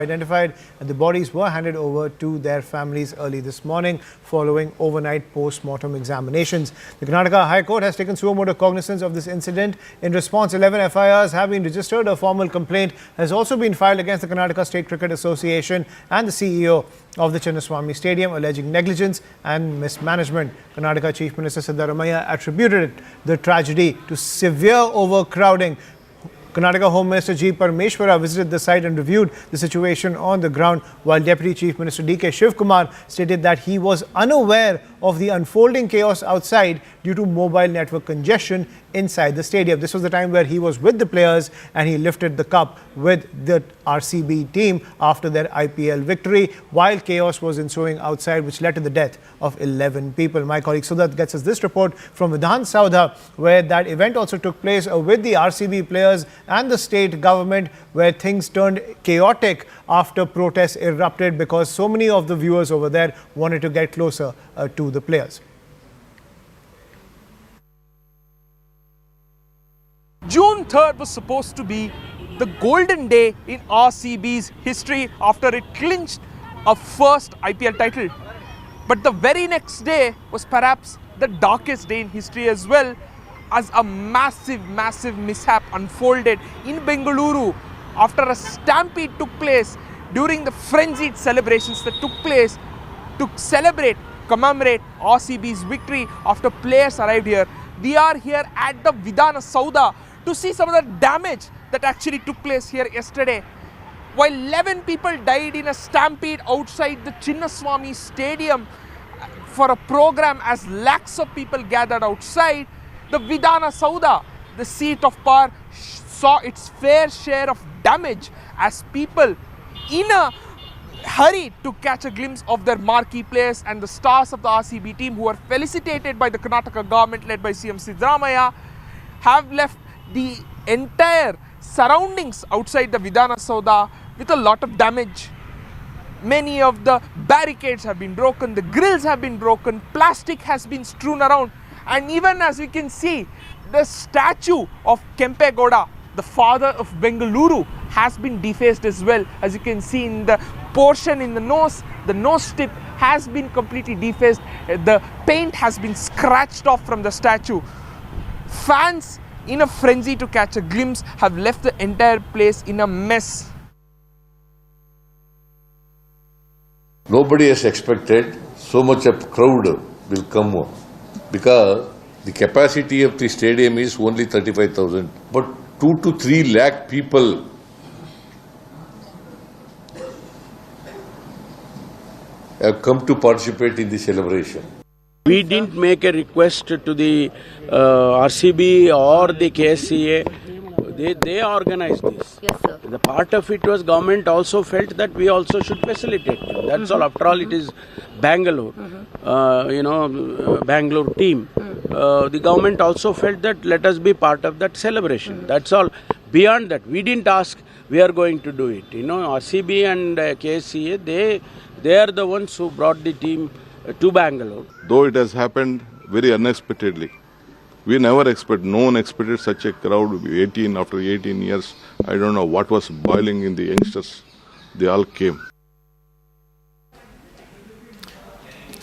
identified and the bodies were handed over to their families early this morning following overnight post-mortem examinations. The Karnataka High Court has taken suo motu cognizance of this incident. In response, 11 FIRs have been registered. A formal complaint has also been filed against the Karnataka State Cricket Association and the CEO of the Chinnaswamy Stadium, alleging negligence and mismanagement. Karnataka Chief Minister Siddaramaiah attributed the tragedy to severe overcrowding. Karnataka Home Minister G. Parameshwara visited the site and reviewed the situation on the ground, while Deputy Chief Minister D.K. Shivkumar stated that he was unaware of the unfolding chaos outside due to mobile network congestion inside the stadium. This was the time where he was with the players and he lifted the cup with the RCB team after their IPL victory, while chaos was ensuing outside, which led to the death of 11 people. My colleague Soudha gets us this report from Vidhana Soudha, where that event also took place with the RCB players and the state government, where things turned chaotic after protests erupted because so many of the viewers over there wanted to get closer to the players. June 3rd was supposed to be the golden day in RCB's history after it clinched a first IPL title. But the very next day was perhaps the darkest day in history as well, as a massive mishap unfolded in Bengaluru after a stampede took place during the frenzied celebrations that took place to commemorate RCB's victory after players arrived here. We are here at the Vidhana Soudha to see some of the damage that actually took place here yesterday. While 11 people died in a stampede outside the Chinnaswamy Stadium for a program as lakhs of people gathered outside, the Vidhana Soudha, the seat of power, saw its fair share of damage as people in a hurry to catch a glimpse of their marquee players and the stars of the RCB team, who were felicitated by the Karnataka government led by CM Siddaramaiah, have left the entire surroundings outside the Vidhana Soudha with a lot of damage. Many of the barricades have been broken, the grills have been broken, plastic has been strewn around, and even as we can see, the statue of Kempe Gowda, the father of Bengaluru, has been defaced as well. As you can see in the portion in the nose tip has been completely defaced. The paint has been scratched off from the statue. Fans, in a frenzy to catch a glimpse, have left the entire place in a mess. Nobody has expected so much of crowd will come, because the capacity of the stadium is only 35,000, but 2 to 3 lakh people have come to participate in the celebration. We didn't make a request to the RCB or the KSCA. They organized this. Yes, sir. The part of it was government also felt that we also should facilitate them. That's all. After all, it is Bangalore, Bangalore team. The government also felt that let us be part of that celebration. That's all. Beyond that, we didn't ask. We are going to do it. RCB and KSCA, they are the ones who brought the team to Bangalore. Though it has happened very unexpectedly, we never expected, no one expected such a crowd. After 18 years, I don't know what was boiling in the youngsters. They all came.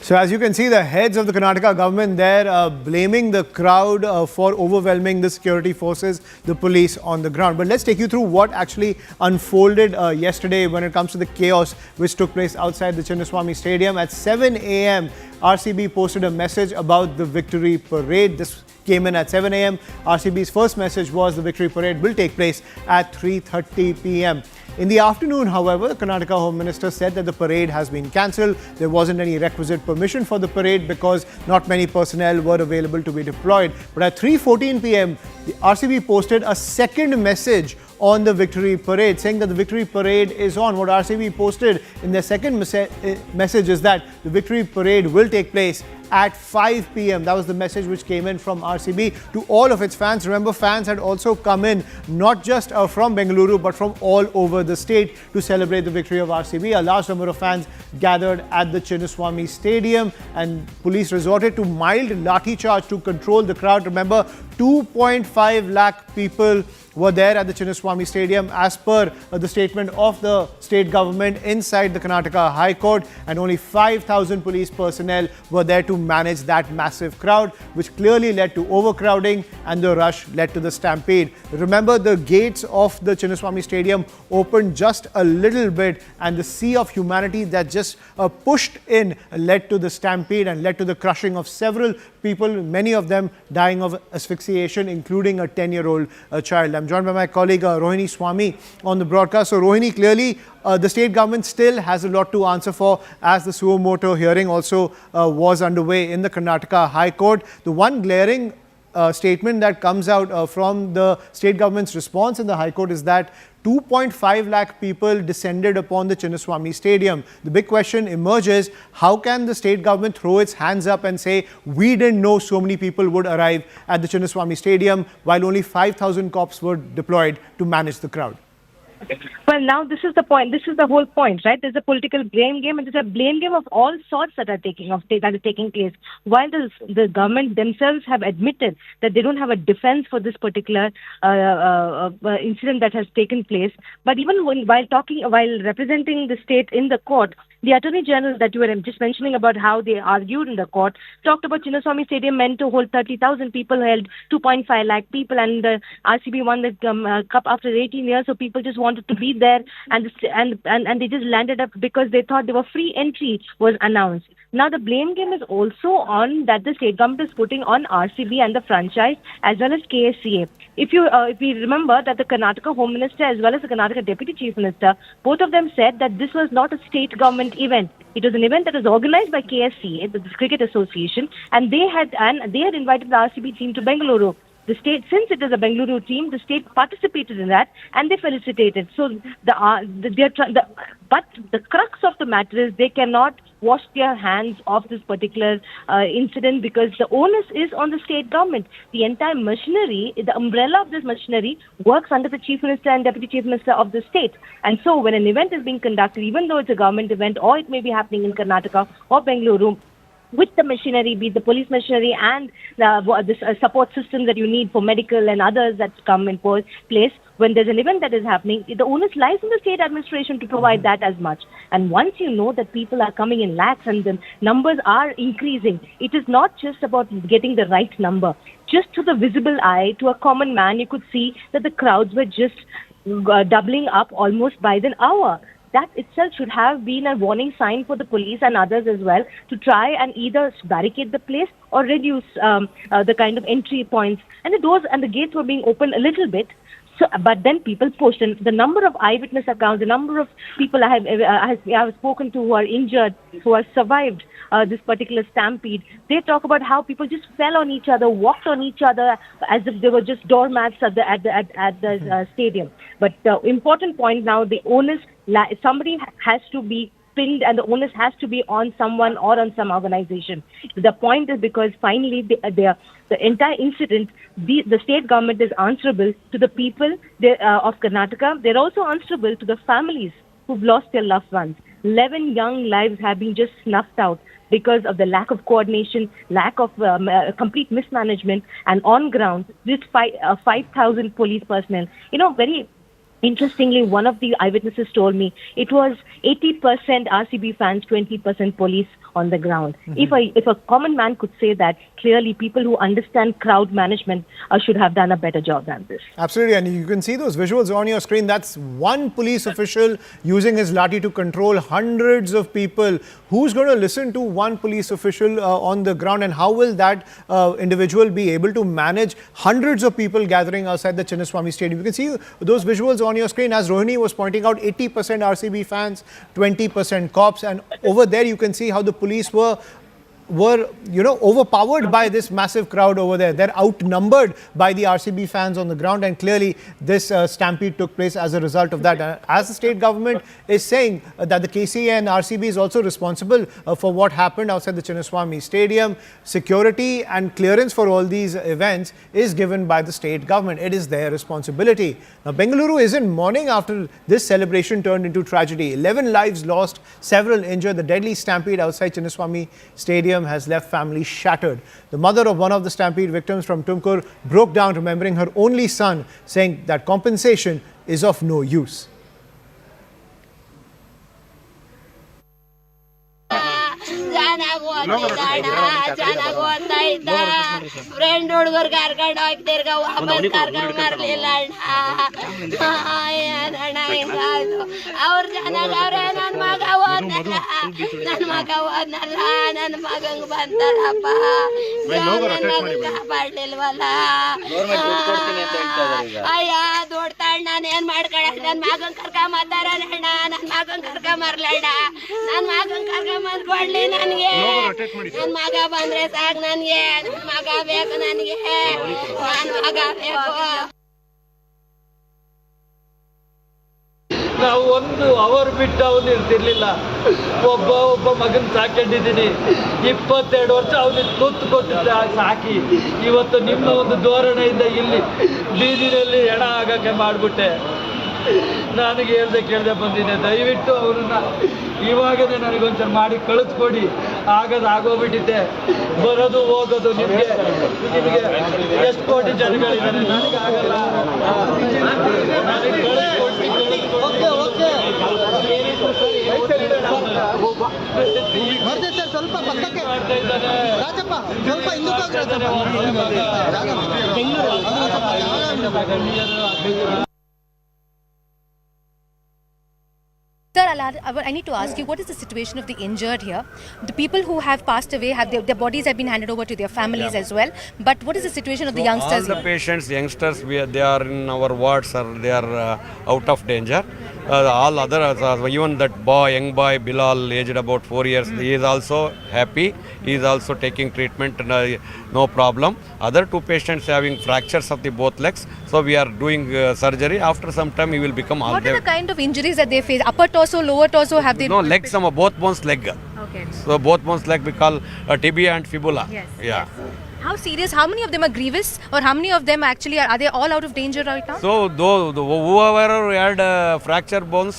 So as you can see, the heads of the Karnataka government there blaming the crowd for overwhelming the security forces, the police on the ground. But let's take you through what actually unfolded yesterday when it comes to the chaos which took place outside the Chinnaswamy Stadium. At 7 a.m., RCB posted a message about the victory parade. This came in at 7 a.m. RCB's first message was the victory parade will take place at 3:30 p.m. In the afternoon, however, Karnataka Home Minister said that the parade has been cancelled. There wasn't any requisite permission for the parade because not many personnel were available to be deployed. But at 3:14 p.m., the RCB posted a second message on the victory parade, saying that the victory parade is on. What RCB posted in their second message is that the victory parade will take place at 5 p.m. That was the message which came in from RCB to all of its fans. Remember, fans had also come in not just from Bengaluru but from all over the state to celebrate the victory of RCB. A large number of fans gathered at the Chinnaswamy Stadium and police resorted to mild lathi charge to control the crowd. Remember, 2.5 lakh people were there at the Chinnaswamy Stadium as per the statement of the state government inside the Karnataka High Court, and only 5,000 police personnel were there to manage that massive crowd, which clearly led to overcrowding, and the rush led to the stampede. Remember, the gates of the Chinnaswamy Stadium opened just a little bit and the sea of humanity that just pushed in led to the stampede and led to the crushing of several people, many of them dying of asphyxiation, including a 10-year-old child. I'm joined by my colleague Rohini Swami on the broadcast. So Rohini, clearly the state government still has a lot to answer for, as the suo motu hearing also was underway in the Karnataka High Court. The one glaring statement that comes out from the state government's response in the High Court is that 2.5 lakh people descended upon the Chinnaswamy Stadium. The big question emerges, how can the state government throw its hands up and say, we didn't know so many people would arrive at the Chinnaswamy Stadium, while only 5,000 cops were deployed to manage the crowd? Well, now this is the point. This is the whole point, right? There's a political blame game, and there's a blame game of all sorts that are taking place. While the government themselves have admitted that they don't have a defense for this particular incident that has taken place, but even while representing the state in the court, the Attorney General that you were just mentioning about how they argued in the court talked about Chinnaswamy Stadium meant to hold 30,000 people, held 2.5 lakh people, and the RCB won the cup after 18 years, so people just wanted to be there, and they just landed up because they thought they were free entry was announced. Now the blame game is also on that the state government is putting on RCB and the franchise as well as KSCA. If we remember that the Karnataka Home Minister as well as the Karnataka Deputy Chief Minister, both of them said that this was not a state government event. It was an event that was organized by KSCA, the Cricket Association, and they had invited the RCB team to Bengaluru. The state, since it is a Bengaluru team, the state participated in that and they felicitated. So but the crux of the matter is they cannot wash their hands of this particular incident because the onus is on the state government. The entire machinery, the umbrella of this machinery works under the Chief Minister and Deputy Chief Minister of the state. And so when an event is being conducted, even though it's a government event or it may be happening in Karnataka or Bengaluru, with the machinery, be it the police machinery and the support systems that you need for medical and others that come in place, when there's an event that is happening, the onus lies in the state administration to provide that as much. And once you know that people are coming in lakhs and the numbers are increasing, it is not just about getting the right number. Just to the visible eye, to a common man, you could see that the crowds were just doubling up almost by the hour. That itself should have been a warning sign for the police and others as well to try and either barricade the place or reduce the kind of entry points. And the doors and the gates were being opened a little bit. So, but then people pushed, and the number of eyewitness accounts, the number of people I have spoken to who are injured, who have survived this particular stampede, they talk about how people just fell on each other, walked on each other as if they were just doormats at the stadium. But the important point now, the onus, somebody has to be pinned and the onus has to be on someone or on some organization. The point is because finally the entire incident, the state government is answerable to the people of Karnataka. They're also answerable to the families who've lost their loved ones. 11 young lives have been just snuffed out because of the lack of coordination, lack of complete mismanagement, and on ground, this 5,000 police personnel. You know, very interestingly, one of the eyewitnesses told me it was 80% RCB fans, 20% police on the ground. If a common man could say that, clearly people who understand crowd management should have done a better job than this. Absolutely, and you can see those visuals on your screen. That's one police official using his lathi to control hundreds of people. Who's going to listen to one police official on the ground, and how will that individual be able to manage hundreds of people gathering outside the Chinnaswamy Stadium? You can see those visuals on your screen. As Rohini was pointing out, 80% RCB fans, 20% cops, and over there you can see how the police were were, overpowered by this massive crowd over there. They're outnumbered by the RCB fans on the ground, and clearly this stampede took place as a result of that. As the state government is saying that the KCA and RCB is also responsible for what happened outside the Chinnaswamy Stadium, security and clearance for all these events is given by the state government. It is their responsibility. Now, Bengaluru is in mourning after this celebration turned into tragedy. 11 lives lost, several injured. The deadly stampede outside Chinnaswamy Stadium has left families shattered. The mother of one of the stampede victims from Tumkur broke down remembering her only son, saying that compensation is of no use. Friend ಹುಡುಗರು ಕರ್ಕೊಂಡು ಹೋಗ್ತಿರ್ಗ ವಾಪಸ್ ಕರ್ಕೊಂಡು ಬರ್ಲಿಲ್ಲ ಅಣ್ಣ ಹಿಂಗಾಯ್ತು. ಅವ್ರ ಚೆನ್ನಾಗ ಅವ್ರೆ ನನ್ ಮಗ ಹೋದ್ನಲ್ಲ, ನನ್ ಮಗಂಗ್ ಬಂತಾರಪ್ಪ, ಕಾಪಾಡ್ಲಿಲ್ವಲ್ಲ. ಅಯ್ಯ ದುಡ್ಡು ತಣ್ಣ ನಾನೇನ್ ಮಾಡ್ಕೊಳಕ್, ನನ್ ಮಗನ್ ಕರ್ಕೊಂಬತ್ತಾರಣ್ಣ, ನನ್ ಮಗನ್ ಕರ್ಕೊಂಬರ್ಲಣ್ಣ, ನನ್ ಮಗನ್ ಕರ್ಕೊಂಬಂದ್ ಕೊಡ್ಲಿ ನನ್ಗೆ. ನನ್ ಮಗ ಬಂದ್ರೆ ಸಾಕು ನನ್ಗೆ, ನನ್ ಮಗ ಬೇಕು ನನ್ಗೆ, ನನ್ ಮಗ ಬೇಕು. ನಾವು 1 ಅವರ್ ಬಿಟ್ಟು ಅವನು ಇರ್ತಿರ್ಲಿಲ್ಲ. ಒಬ್ಬ ಮಗನ ಸಾಕೊಂಡಿದ್ದೀನಿ, 22 ವರ್ಷ ಅವನಿಗೆ ತುತ್ತು ಕೊಟ್ಟಿದ್ದೆ ಸಾಕಿ. ಇವತ್ತು ನಿಮ್ಮ ಒಂದು ಧೋರಣೆಯಿಂದ ಇಲ್ಲಿ ಬೀದಿನಲ್ಲಿ ಹೆಣ ಆಗಕ್ಕೆ ಮಾಡಿಬಿಟ್ಟೆ. ನನಗೆ ಕೇಳ್ದೆ ಬಂದಿದ್ದೆ, ದಯವಿಟ್ಟು ಅವ್ರನ್ನ ಇವಾಗನೇ ನನಗೊಂಚೂರು ಮಾಡಿ ಕಳಿಸ್ಕೊಡಿ. ಆಗೋಗ್ಬಿಟ್ಟಿದ್ದೆ, ಬರೋದು ಹೋಗೋದು. ನಿಮಗೆ ಎಷ್ಟು ಕೋಟಿ ಜನಗಳಿದ್ದಾರೆ, ನನಗಾಗಲ್ಲ. ನನಗೆ ಕಳಿಸ್ಕೊಡಿ. ಸ್ವಲ್ಪ ಪಕ್ಕಕ್ಕೆ ರಾಜಪ್ಪ, ಸ್ವಲ್ಪ Sir, I need to ask you, what is the situation of the injured here? The people who have passed away, their bodies have been handed over to their families as well. But what is the situation of the youngsters all the here? patients, youngsters, they are in our wards, or they are out of danger. All other, even that young boy, Bilal, aged about 4 years, he is also happy. He is also taking treatment, no problem. Other 2 patients having fractures of the both legs. So we are doing surgery. After some time, he will become all. What are the kind of injuries that they face? Upper torso, lower torso, have they? No, legs, both bones leg. Okay. So both bones leg we call tibia and fibula. Yes. Yeah. Yes. How serious? How many of them are grievous, or how many of them actually are they all out of danger right now? So whoever had fracture bones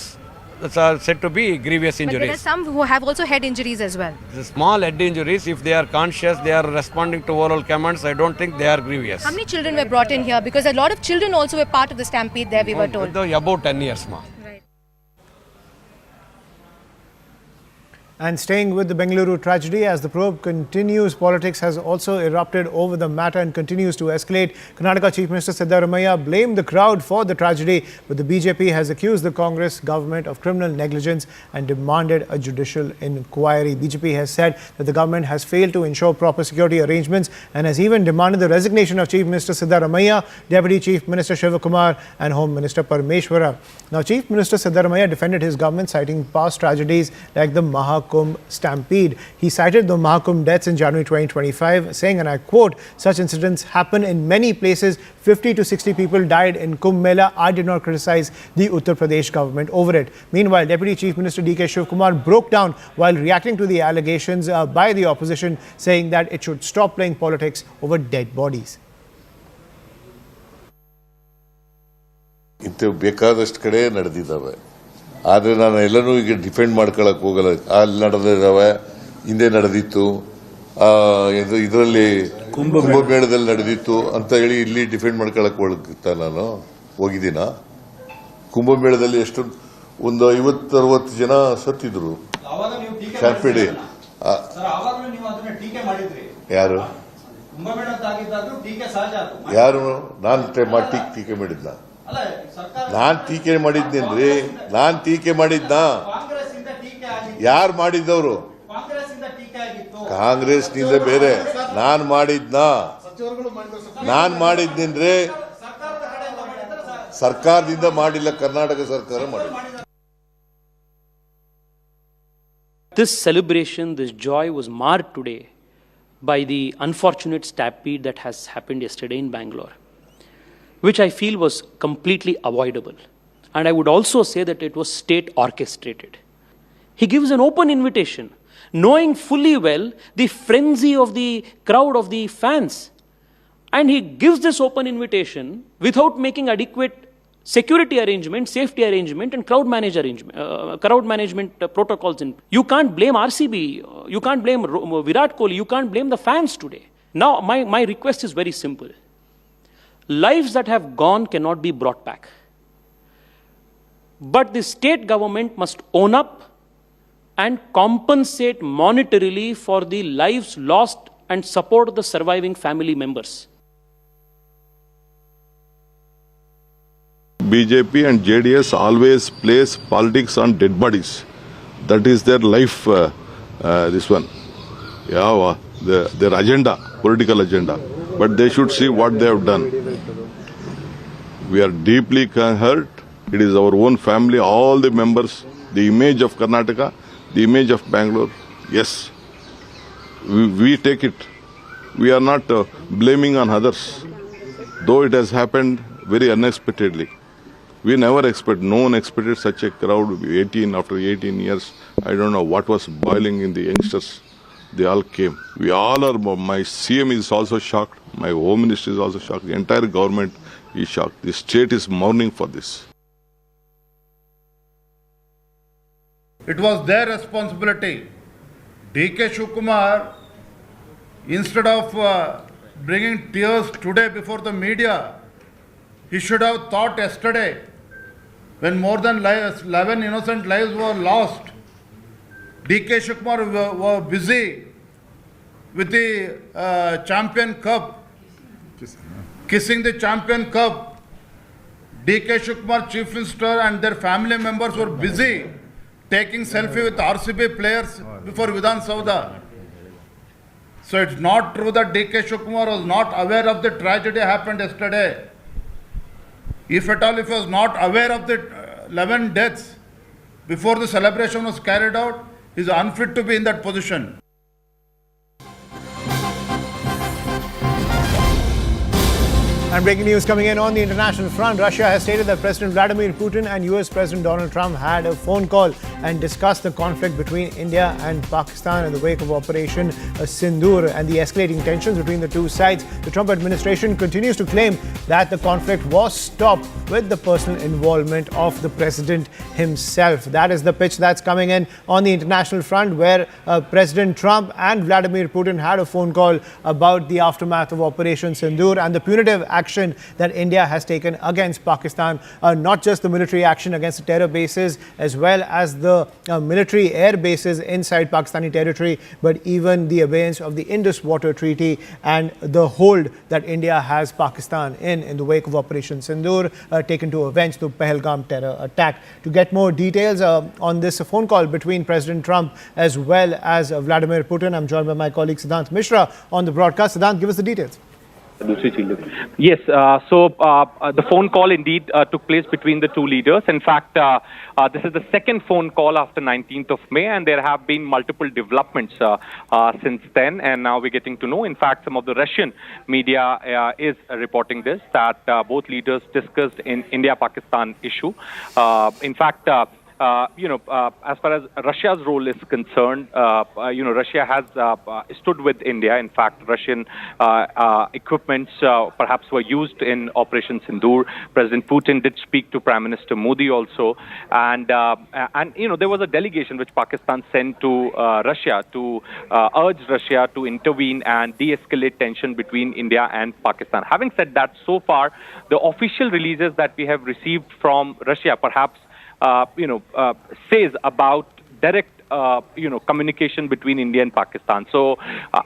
are said to be grievous But there injuries. are some who have also head injuries as well. The small head injuries, if they are conscious, they are responding to oral commands, I don't think they are grievous. How many children were brought in here? Because a lot of children also were part of the stampede there, we were told. About 10 years, ma. And staying with the Bengaluru tragedy, as the probe continues, politics has also erupted over the matter and continues to escalate. Karnataka Chief Minister Siddaramaiah blamed the crowd for the tragedy, but the BJP has accused the Congress government of criminal negligence and demanded a judicial inquiry. BJP has said that the government has failed to ensure proper security arrangements and has even demanded the resignation of Chief Minister Siddaramaiah, Deputy Chief Minister Shivakumar and Home Minister Parameshwara. Now, Chief Minister Siddaramaiah defended his government, citing past tragedies like the Mahakumbh Stampede. He cited the Mahakumbh deaths in January 2025, saying, and I quote, "Such incidents happen in many places. 50 to 60 people died in Kumbh Mela. I did not criticize the Uttar Pradesh government over it." Meanwhile, Deputy Chief Minister DK Shivakumar broke down while reacting to the allegations by the opposition, saying that it should stop playing politics over dead bodies. ಇಂಥ ಬೇಕಾದಷ್ಟು ಕಡೆ ನಡೆದಿದ್ದಾವೆ, ಆದರೆ ನಾನು ಎಲ್ಲನೂ ಈಗ defend ಮಾಡ್ಕೊಳ್ಳೋಕೆ ಹೋಗಲ್ಲ. ಅಲ್ಲಿ ನಡೆದಿದ್ದಾವೆ, ಹಿಂದೆ ನಡೆದಿತ್ತು, ಇದರಲ್ಲಿ ಕುಂಭಮೇಳದಲ್ಲಿ ನಡೆದಿತ್ತು ಅಂತ ಹೇಳಿ ಇಲ್ಲಿ ಡಿಫೆಂಡ್ ಮಾಡ್ಕೊಳ್ಳೋಕೆ ಹೋಗ್ತಾ ನಾನು ಹೋಗಿದ್ದೀನ? ಕುಂಭಮೇಳದಲ್ಲಿ ಎಷ್ಟು ಒಂದು 50-60 ಜನ ಸತ್ತಿದ್ರು. ಸ್ಟ್ಯಾಂಪೀಡ್ ಯಾರು ಯಾರು ನಾನು ಟೀಕೆ ಮಾಡಿದ್ನ? ನಾನ್ ಟೀಕೆ ಮಾಡಿದ್ನೇನ್ರಿ? ನಾನ್ ಟೀಕೆ ಮಾಡಿದ್ನ? ಯಾರು ಮಾಡಿದ್ದವರು? ಕಾಂಗ್ರೆಸ್ನಿಂದ ಬೇರೆ. ನಾನ್ ಮಾಡಿದ್ನೇನ್ರಿ? ಸರ್ಕಾರದಿಂದ ಮಾಡಿಲ್ಲ, ಕರ್ನಾಟಕ ಸರ್ಕಾರ ಮಾಡಿಲ್ಲ. This celebration, this joy was marred today by the unfortunate stampede that has happened yesterday in Bangalore, which I feel was completely avoidable. And I would also say that it was state orchestrated. He gives an open invitation, knowing fully well the frenzy of the crowd of the fans. And he gives this open invitation without making adequate security arrangement, safety arrangement, and crowd management protocols. You can't blame RCB, you can't blame Virat Kohli, you can't blame the fans today. Now, my request is very simple. Lives that have gone cannot be brought back. But the state government must own up and compensate monetarily for the lives lost and support the surviving family members. BJP and JDS always place politics on dead bodies. That is their life, this one. Yeah, their agenda, political agenda. But they should see what they have done. We are deeply hurt. It is our own family, all the members, the image of Karnataka, the image of Bangalore. Yes, we take it. We are not blaming on others, though it has happened very unexpectedly. We never expect, no one expected such a crowd, after 18 years. I don't know what was boiling in the youngsters. They all came. We all are, my CM is also shocked, my Home Minister is also shocked, the entire government is shocked. The state is mourning for this. It was their responsibility. DK Shivakumar, instead of bringing tears today before the media, he should have thought yesterday, when more than 11 innocent lives were lost. DK Shivakumar were busy with the Champion Cup, kissing the Champion Cup. DK Shivakumar, Chief Minister, and their family members were busy taking selfie with RCB players before Vidhana Soudha. So it's not true that DK Shivakumar was not aware of the tragedy happened yesterday. If at all, if he was not aware of the 11 deaths before the celebration was carried out, he is unfit to be in that position. And breaking news coming in on the international front, Russia has stated that President Vladimir Putin and US President Donald Trump had a phone call and discussed the conflict between India and Pakistan in the wake of Operation Sindoor and the escalating tensions between the two sides. The Trump administration continues to claim that the conflict was stopped with the personal involvement of the president himself. That is the pitch that's coming in on the international front, where President Trump and Vladimir Putin had a phone call about the aftermath of Operation Sindoor and the punitive action that India has taken against Pakistan, not just the military action against the terror bases as well as the military air bases inside Pakistani territory, but even the abeyance of the Indus Water Treaty and the hold that India has Pakistan in the wake of Operation Sindoor, taken to avenge the Pahalgam terror attack. To get more details on this phone call between President Trump as well as Vladimir Putin, I'm joined by my colleague Siddhant Mishra on the broadcast. Siddhant, give us the details. Yes, so the phone call indeed took place between the two leaders. In fact, this is the second phone call after 19th of May, and there have been multiple developments since then. And now we're getting to know, in fact, some of the Russian media is reporting this, that both leaders discussed in India-Pakistan issue. In fact, as far as Russia's role is concerned, Russia has stood with India. In fact, Russian equipments perhaps were used in Operation Sindoor. President Putin did speak to Prime Minister Modi also, and there was a delegation which Pakistan sent to Russia to urge Russia to intervene and de-escalate tension between India and Pakistan. Having said that, so far the official releases that we have received from Russia perhaps says about direct communication between India and Pakistan. So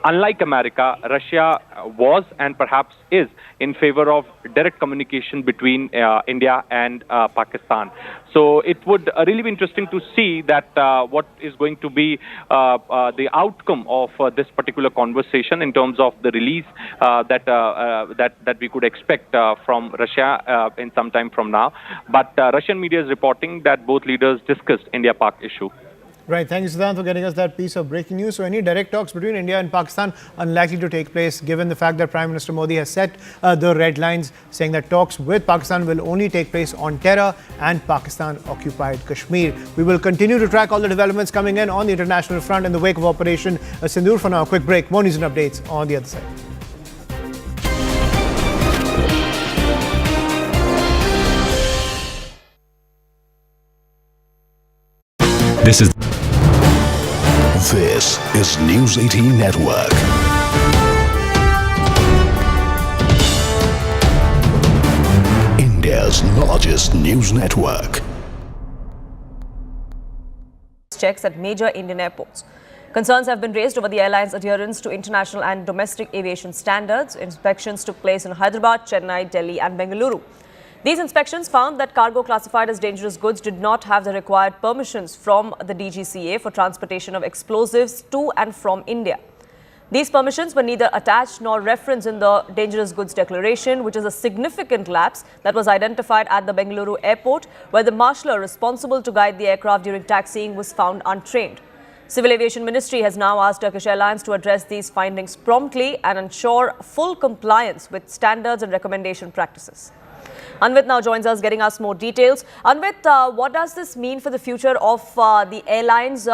unlike America, Russia was and perhaps is in favor of direct communication between India and Pakistan. So it would really be interesting to see that what is going to be the outcome of this particular conversation in terms of the release that we could expect from Russia in some time from now. But Russian media is reporting that both leaders discussed India-Pak issue. Right. Thank you, Siddhant, for getting us that piece of breaking news. So any direct talks between India and Pakistan unlikely to take place, given the fact that Prime Minister Modi has set the red lines, saying that talks with Pakistan will only take place on terror and Pakistan-occupied Kashmir. We will continue to track all the developments coming in on the international front in the wake of Operation Sindoor. For now, a quick break. More news and updates on the other side. This is News 18 Network. India's largest news network. Checks at major Indian airports. Concerns have been raised over the airline's adherence to international and domestic aviation standards. Inspections took place in Hyderabad, Chennai, Delhi and Bengaluru. These inspections found that cargo classified as dangerous goods did not have the required permissions from the DGCA for transportation of explosives to and from India. These permissions were neither attached nor referenced in the dangerous goods declaration, which is a significant lapse that was identified at the Bengaluru airport, where the marshaller responsible to guide the aircraft during taxiing was found untrained. Civil Aviation Ministry has now asked Turkish Airlines to address these findings promptly and ensure full compliance with standards and recommendation practices. Anvit now joins us, getting us more details. Anvit, what does this mean for the future of the airlines?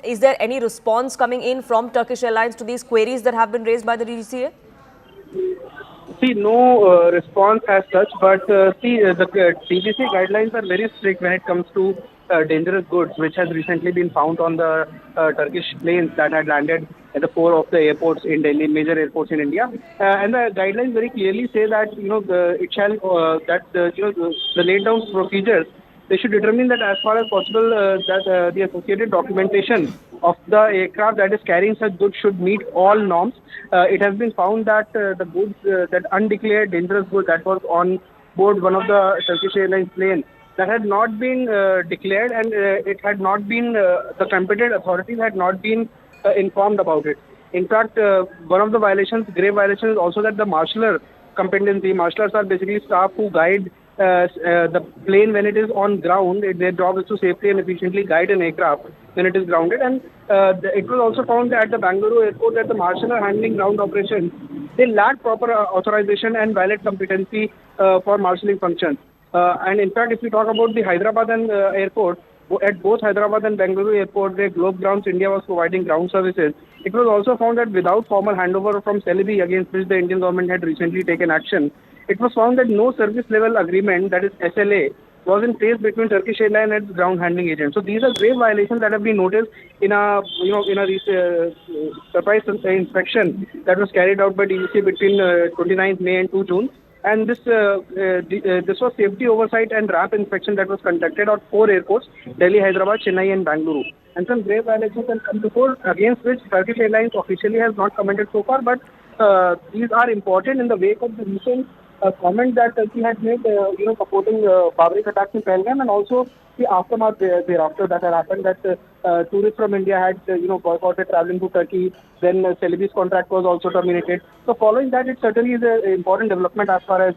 Is there any response coming in from Turkish Airlines to these queries that have been raised by the DGCA? See, no response as such, but the DGCA guidelines are very strict when it comes to dangerous goods, which has recently been found on the Turkish planes that had landed at the 4 of the airports in Delhi, major airports in India. And the guidelines very clearly say that the laid down procedures, they should determine that as far as possible that the associated documentation of the aircraft that is carrying such goods should meet all norms. It has been found that the goods, that undeclared dangerous goods that was on board one of the Turkish Airlines plane, that had not been declared, and it had not been, the competent authorities had not been informed about it. In fact, one of the violations, grave violations, is also that the marshaller competency. Marshalers are basically staff who guide the plane when it is on ground. Their job is to safely and efficiently guide an aircraft when it is grounded. And it was also found at the Bengaluru airport that the marshaller handling ground operations, they lack proper authorization and valid competency for marshalling functions. And in fact, if we talk about the Hyderabad and airport, at both Hyderabad and Bengaluru airport, where Globe Grounds India was providing ground services, it was also found that without formal handover from Celebi, against which the Indian government had recently taken action, it was found that no service level agreement, that is SLA, was in place between Turkish Airlines and its ground handling agent. So these are grave violations that have been noticed in a surprise inspection that was carried out by DGCA between 29th May and 2 June. And this was safety oversight and RAP inspection that was conducted at 4 airports: Delhi, Hyderabad, Chennai and Bengaluru. And some grave violations have come before, against which Turkish Airlines officially has not commented so far, but these are important in the wake of the recent comment that Turkey had made, supporting barbaric attacks in Pahalgam, and also the aftermath thereafter that had happened, that tourists from India had boycotted traveling to Turkey. Then Celebi's contract was also terminated. So following that, it certainly is an important development as far as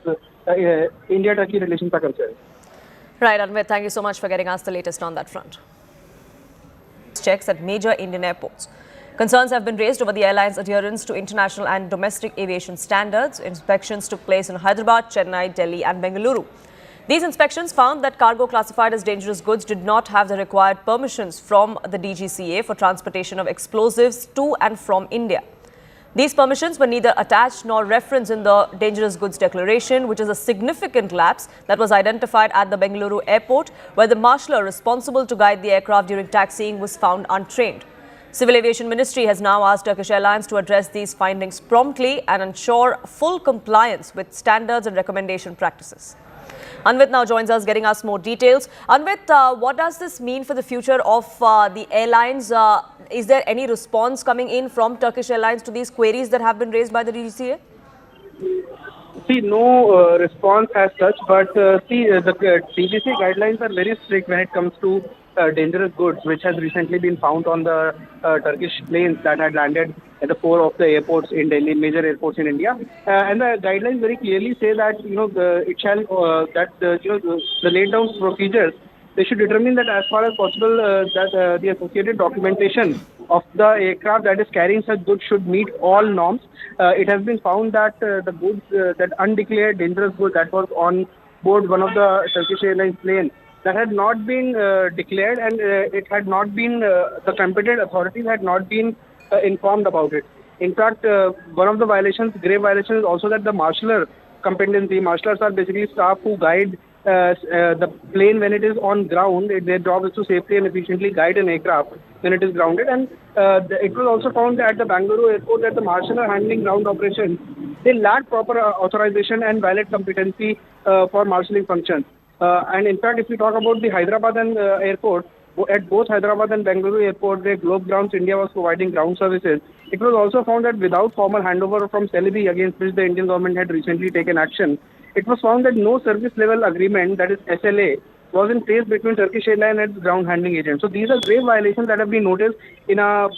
India-Turkey relations are concerned. Right, Anvit, thank you so much for getting us the latest on that front. Checks at major Indian airports. Concerns have been raised over the airline's adherence to international and domestic aviation standards. Inspections took place in Hyderabad, Chennai, Delhi and Bengaluru. These inspections found that cargo classified as dangerous goods did not have the required permissions from the DGCA for transportation of explosives to and from India. These permissions were neither attached nor referenced in the dangerous goods declaration, which is a significant lapse that was identified at the Bengaluru airport, where the marshaller responsible to guide the aircraft during taxiing was found untrained. Civil Aviation Ministry has now asked Turkish Airlines to address these findings promptly and ensure full compliance with standards and recommendation practices. Anvit now joins us, getting us more details. Anvit, what does this mean for the future of the airlines? Is there any response coming in from Turkish Airlines to these queries that have been raised by the DGCA? See, no response as such, but the DGCA guidelines are very strict when it comes to dangerous goods, which has recently been found on the Turkish planes that had landed at the 4 of the airports in Delhi, major airports in India. And the guidelines very clearly say that the laid down procedures, they should determine that as far as possible that the associated documentation of the aircraft that is carrying such goods should meet all norms. It has been found that the goods, that undeclared dangerous goods that was on board one of the Turkish Airlines plane, that had not been declared, and it had not been, the competent authorities had not been informed about it. In fact, one of the violations, grave violations, is also that the marshaller competency. Marshalers are basically staff who guide the plane when it is on ground. Their job is to safely and efficiently guide an aircraft when it is grounded. And it was also found at the Bengaluru airport that the marshaller handling ground operations, they lack proper authorization and valid competency for marshalling functions. And in fact, if we talk about the Hyderabad and airport, at both Hyderabad and Bengaluru airport, where Globe Grounds India was providing ground services, it was also found that without formal handover from Celebi, against which the Indian government had recently taken action, it was found that no service level agreement, that is SLA, was in place between Turkish Airlines and its ground handling agent. So these are grave violations that have been noticed in a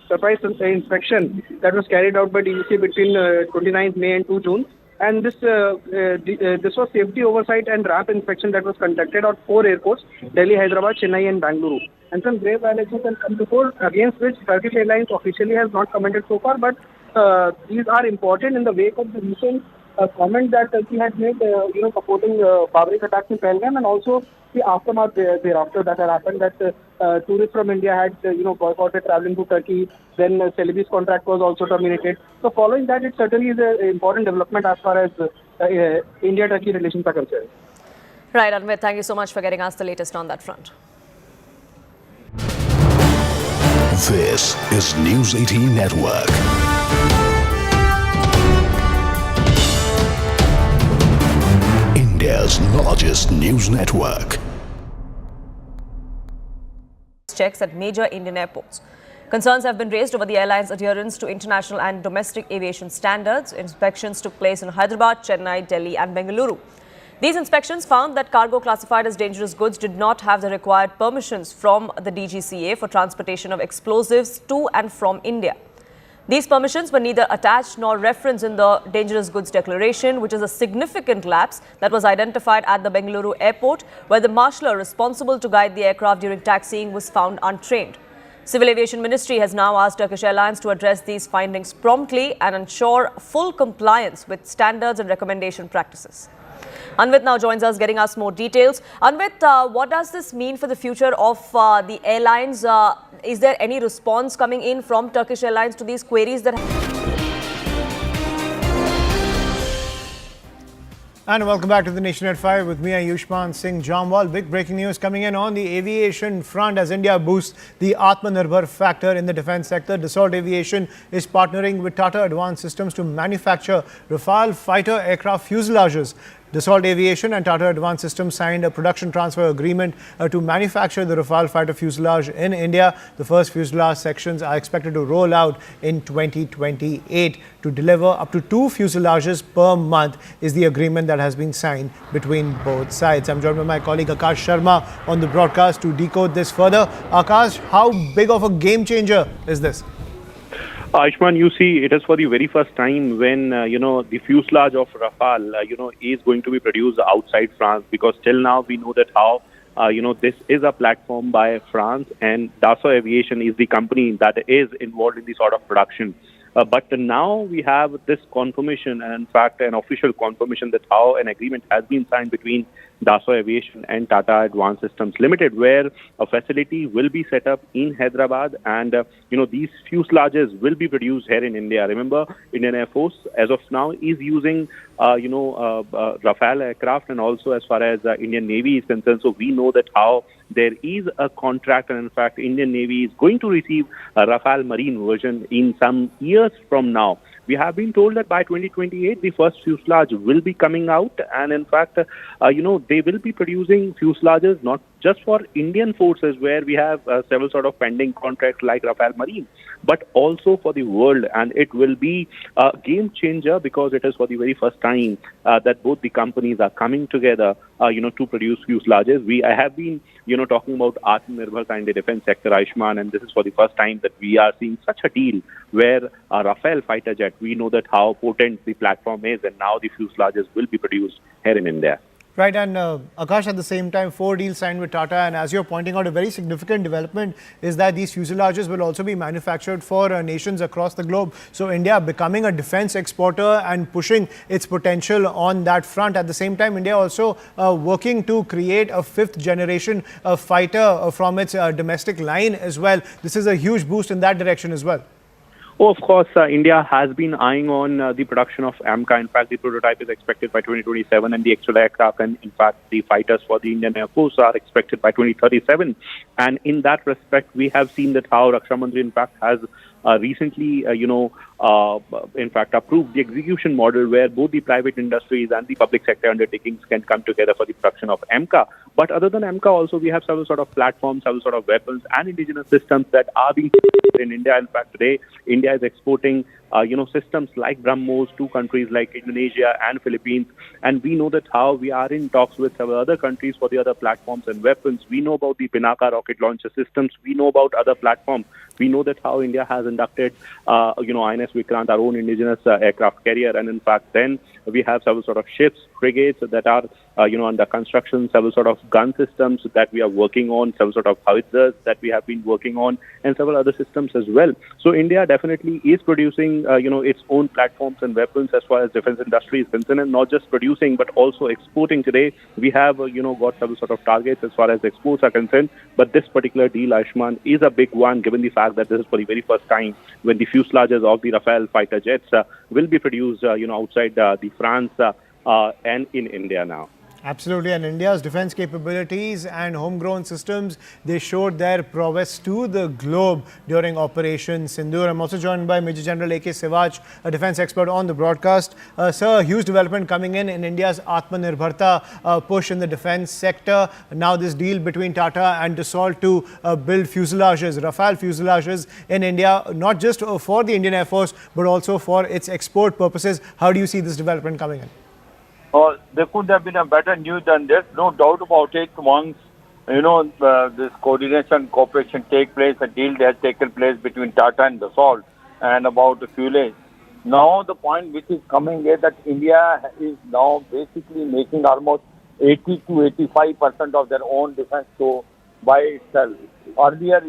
surprise inspection that was carried out by DGCA between 29th May and 2 June. And this was safety oversight and RAP inspection that was conducted at 4 airports: Delhi, Hyderabad, Chennai and Bengaluru. And some grave violations have come before, against which Turkish Airlines officially has not commented so far, but these are important in the wake of the recent comment that Turkey had made, supporting barbaric attacks in Pahalgam, and also the aftermath thereafter that had happened, that tourists from India had, boycotted traveling to Turkey. Then Celebi's contract was also terminated. So following that, it certainly is an important development as far as India-Turkey relations are concerned. Right, Anvit, thank you so much for getting us the latest on that front. This is News 18 Network. India's largest news network. Checks at major Indian airports. Concerns have been raised over the airline's adherence to international and domestic aviation standards. Inspections took place in Hyderabad, Chennai, Delhi and Bengaluru. These inspections found that cargo classified as dangerous goods did not have the required permissions from the DGCA for transportation of explosives to and from India. These permissions were neither attached nor referenced in the dangerous goods declaration, which is a significant lapse that was identified at the Bengaluru airport, where the marshaller responsible to guide the aircraft during taxiing was found untrained. Civil Aviation Ministry has now asked Turkish Airlines to address these findings promptly and ensure full compliance with standards and recommendation practices. Anvit now joins us, getting us more details. Anvit, what does this mean for the future of the airlines? Is there any response coming in from Turkish Airlines to these queries that... And welcome back to the Nation at 5 with me, Ayushman Singh Jamwal. Big breaking news coming in on the aviation front as India boosts the Atmanirbhar factor in the defense sector. Dassault Aviation is partnering with Tata Advanced Systems to manufacture Rafale fighter aircraft fuselages. Dassault Aviation and Tata Advanced Systems signed a production transfer agreement to manufacture the Rafale fighter fuselage in India. The first fuselage sections are expected to roll out in 2028. To deliver up to 2 fuselages per month is the agreement that has been signed between both sides. I'm joined by my colleague Akash Sharma on the broadcast to decode this further. Akash, how big of a game changer is this? Ayushman, you see, it is for the very first time when, the fuselage of Rafale, is going to be produced outside France, because till now we know that how, this is a platform by France, and Dassault Aviation is the company that is involved in the sort of production. But now we have this confirmation, and in fact an official confirmation, that how an agreement has been signed between Dassault Aviation and Tata Advanced Systems Limited, where a facility will be set up in Hyderabad, and these fuselages will be produced here in India. Remember, Indian Air Force as of now is using Rafale aircraft, and also as far as Indian Navy is concerned. So we know that how there is a contract, and in fact Indian Navy is going to receive a Rafale Marine version in some years from now. We have been told that by 2028, the first fuselage will be coming out. And in fact, they will be producing fuselages not just for Indian forces, where we have several sort of pending contracts like Rafale Marine, but also for the world. And it will be a game changer, because it is for the very first time that both the companies are coming together, to produce fuselages. I have been, talking about Atmanirbhar in the defense sector, Ayushman, and this is for the first time that we are seeing such a deal where a Rafale fighter jet, we know that how potent the platform is, and now the fuselages will be produced here in India. Right, and Akash, at the same time, 4 deals signed with Tata, and as you're pointing out, a very significant development is that these fuselages will also be manufactured for nations across the globe. So India becoming a defense exporter and pushing its potential on that front. At the same time, India also working to create a 5th generation fighter from its domestic line as well. This is a huge boost in that direction as well. Oh, of course, India has been eyeing on the production of AMCA. In fact, the prototype is expected by 2027, and the actual aircraft and, in fact, the fighters for the Indian Air Force are expected by 2037. And in that respect, we have seen that how Raksha Mantri, in fact, has recently, in fact, approved the execution model where both the private industries and the public sector undertakings can come together for the production of AMCA. But other than AMCA, also we have several sort of platforms, several sort of weapons and indigenous systems that are being produced in India. In fact, today, India is exporting, systems like BrahMos to countries like Indonesia and Philippines. And we know that how we are in talks with several other countries for the other platforms and weapons. We know about the Pinaka rocket launcher systems. We know about other platforms. We know that how India has inducted, INS Vikrant, our own indigenous aircraft carrier. And in fact, then we have several sort of ships, frigates that are, under construction, several sort of gun systems that we are working on, several sort of howitzers that we have been working on, and several other systems as well. So India definitely is producing, its own platforms and weapons as far as defense industry is concerned, and not just producing, but also exporting. Today, we have, got several sort of targets as far as exports are concerned. But this particular deal, Ayushman, is a big one, given the fact that this is for the very first time when the fuselages of the Rafale fighter jets will be produced, outside the France and in India now. Absolutely, and India's defense capabilities and homegrown systems, they showed their prowess to the globe during Operation Sindoor. I'm also joined by Major General A.K. Sewaj, a defense expert on the broadcast. Sir, a huge development coming in India's Atmanirbharta push in the defense sector. Now this deal between Tata and Dassault to build fuselages, Rafale fuselages in India, not just for the Indian Air Force, but also for its export purposes. How do you see this development coming in? There could have been a better news than this, no doubt about it. Once, this coordination, cooperation take place, a deal has taken place between Tata and Dassault and about the fuelage. Now the point which is coming is that India is now basically making almost 80 to 85% of their own defense show by itself. Earlier,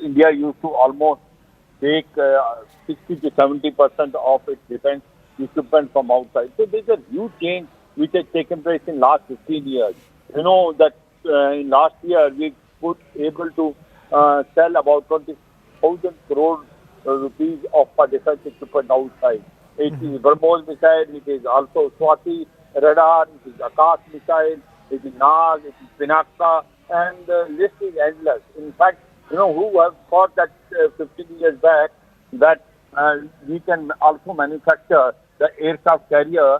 India used to almost take 60 to 70% of its defense equipment from outside. So there's a huge change which has taken place in last 15 years. You know that in last year we were able to sell about 20,000 crore rupees of defense equipment outside. It is BrahMos missile, it is also Swati radar, it is Akash missile, it is Nag, it is Pinaka, and the list is endless. In fact, who have thought that 15 years back that we can also manufacture the aircraft carrier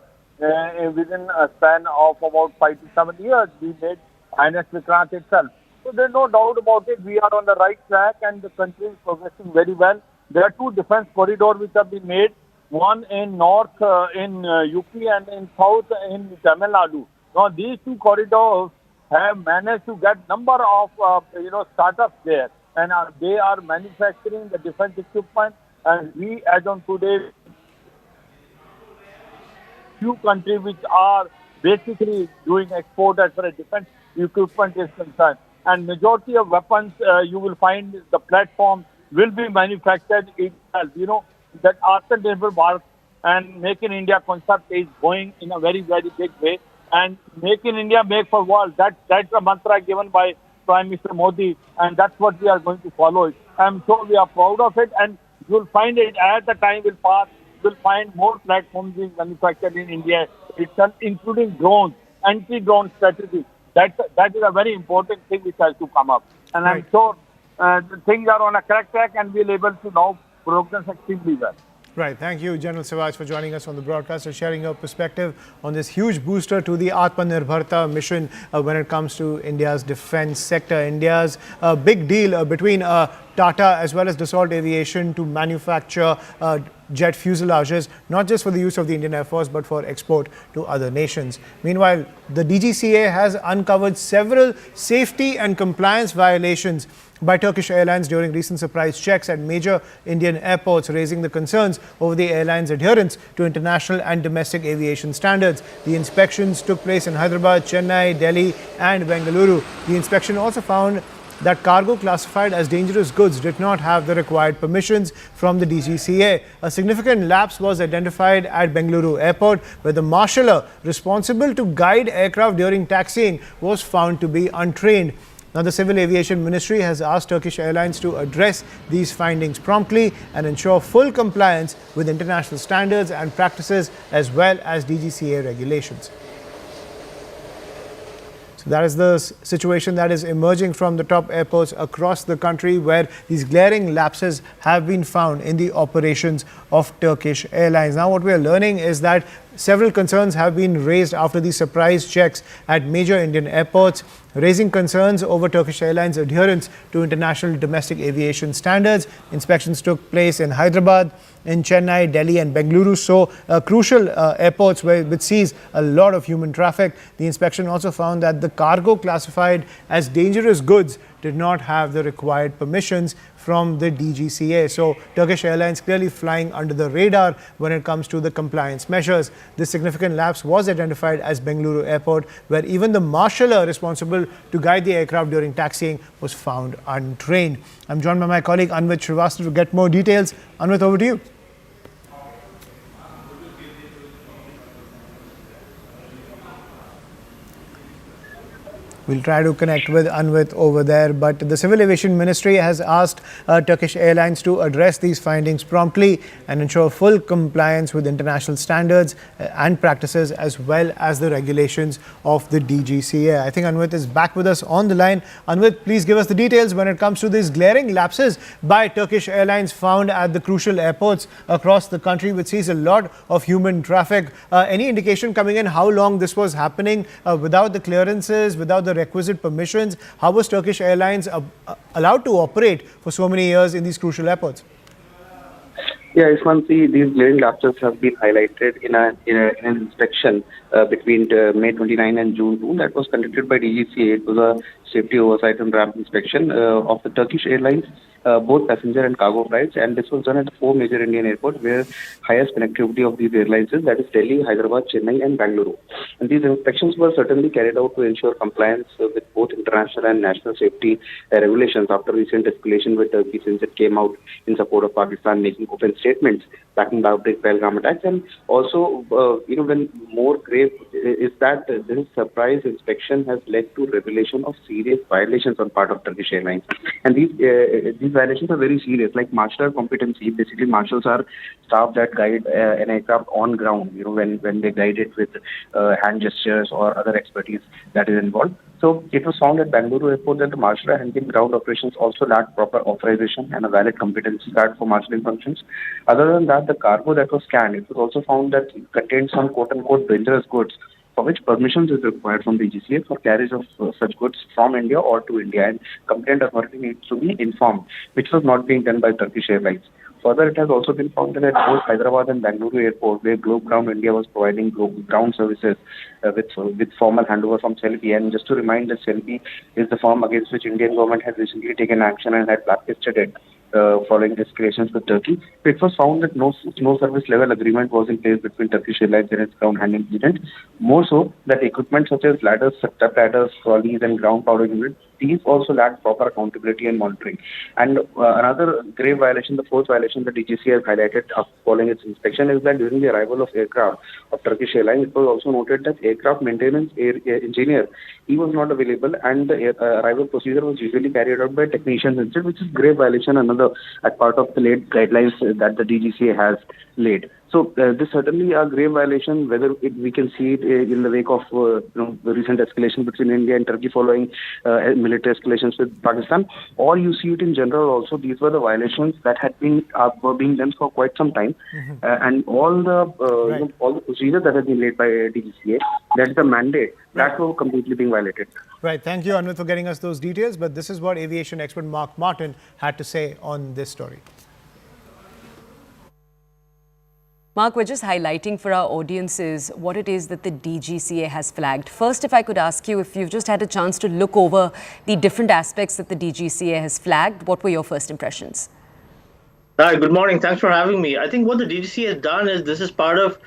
within a span of about 5 to 7 years. We made INS Vikrant itself. So there's no doubt about it. We are on the right track and the country is progressing very well. There are 2 defense corridors which have been made. One in north in UP and in south in Tamil Nadu. Now these 2 corridors have managed to get number of startups there, and they are manufacturing the defense equipment. And we, as on today, few countries which are basically doing export as far as defense equipment is concerned. And majority of weapons, you will find the platform will be manufactured itself. That Atmanirbhar Bharat and Make in India concept is going in a very, very big way. And Make in India, make for world. That's a mantra given by Prime Minister Modi, and that's what we are going to follow it. I'm sure we are proud of it, and you'll find it as the time will pass. You'll find more platforms being manufactured in India itself, including drones, anti-drone strategy. That is a very important thing which has to come up. And I'm sure things are on a correct track and we'll able to now progress extremely well. Right. Thank you, General Sewaj, for joining us on the broadcast and sharing your perspective on this huge booster to the Atmanirbharta mission when it comes to India's defense sector. India's big deal between Tata as well as Dassault Aviation to manufacture jet fuselages, not just for the use of the Indian Air Force, but for export to other nations. Meanwhile, the DGCA has uncovered several safety and compliance violations by Turkish Airlines during recent surprise checks at major Indian airports, raising the concerns over the airline's adherence to international and domestic aviation standards. The inspections took place in Hyderabad, Chennai, Delhi and Bengaluru. The inspection also found that cargo classified as dangerous goods did not have the required permissions from the DGCA. A significant lapse was identified at Bengaluru Airport, where the marshaller responsible to guide aircraft during taxiing was found to be untrained. Now, the Civil Aviation Ministry has asked Turkish Airlines to address these findings promptly and ensure full compliance with international standards and practices as well as DGCA regulations. That is the situation that is emerging from the top airports across the country, where these glaring lapses have been found in the operations of Turkish Airlines. Now, what we are learning is that several concerns have been raised after these surprise checks at major Indian airports, raising concerns over Turkish Airlines' adherence to international domestic aviation standards. Inspections took place in Hyderabad, in Chennai, Delhi and Bengaluru, so crucial airports which sees a lot of human traffic. The inspection also found that the cargo classified as dangerous goods did not have the required permissions from the DGCA. So Turkish Airlines clearly flying under the radar when it comes to the compliance measures. This significant lapse was identified as Bengaluru Airport, where even the marshaller responsible to guide the aircraft during taxiing was found untrained. I'm joined by my colleague Anvit Srivastava to get more details. Anvit, over to you. We'll try to connect with Anvit over there, but the Civil Aviation Ministry has asked Turkish Airlines to address these findings promptly and ensure full compliance with international standards and practices as well as the regulations of the DGCA. I think Anvit is back with us on the line. Anvit, please give us the details when it comes to these glaring lapses by Turkish Airlines found at the crucial airports across the country, which sees a lot of human traffic. Any indication coming in how long this was happening without the clearances, without the requisite permissions? How was Turkish Airlines allowed to operate for so many years in these crucial airports? Yeah, Isman, see, these glaring lapses have been highlighted in an inspection between May 29 and June 2 that was conducted by DGCA. It was a safety oversight and ramp inspection of the Turkish Airlines, both passenger and cargo flights, and this was done at 4 major Indian airports where highest connectivity of these airlines is, that is Delhi, Hyderabad, Chennai and Bengaluru. And these inspections were certainly carried out to ensure compliance with both international and national safety regulations after recent escalation with Turkey, since it came out in support of Pakistan, making open statements backing the outbreak Pahalgam attacks. And also, when more grave is that this surprise inspection has led to revelation of serious violations on part of Turkish Airlines. And these violations are very serious, like marshaller competency. Basically, marshals are staff that guide an aircraft on ground, when they guide it with hand gestures or other expertise that is involved. So it was found at Bengaluru Airport that the marshaller handling ground operations also lacked proper authorization and a valid competency card for marshalling functions. Other than that, the cargo that was scanned, it was also found that it contained some quote-unquote dangerous goods, for which permissions is required from the DGCA for carriage of such goods from India or to India, and competent authority needs to be informed, which was not being done by Turkish Airlines. Further, it has also been found that at both Hyderabad and Bengaluru Airport, where Globe Ground India was providing ground services with formal handover from Selfie. And just to remind that Selfie is the firm against which Indian government has recently taken action and had blacklisted it following escalations with Turkey. It was found that no service level agreement was in place between Turkish Airlines and its ground handling unit. More so, that equipment such as ladders, step ladders, trolleys and ground powder units, these also lack proper accountability and monitoring. And another grave violation, the fourth violation that DGCA has highlighted following its inspection, is that during the arrival of aircraft of Turkish Airlines, it was also noted that aircraft maintenance engineer, he was not available, and the arrival procedure was usually carried out by technicians instead, which is grave violation, another as part of the late guidelines that the DGCA has laid. So this certainly a grave violation, whether we can see it in the wake of the recent escalation between India and Turkey following military escalations with Pakistan, or you see it in general also. These were the violations that had been were being done for quite some time, and all the all the procedures that have been laid by DGCA, that's the mandate, that were completely being violated. Right. Thank you, Anvit, for getting us those details. But this is what aviation expert Mark Martin had to say on this story. Mark, we're just highlighting for our audiences what it is that the DGCA has flagged. First, if I could ask you, if you've just had a chance to look over the different aspects that the DGCA has flagged, what were your first impressions? Hi, good morning. Thanks for having me. I think what the DGCA has done is this is part of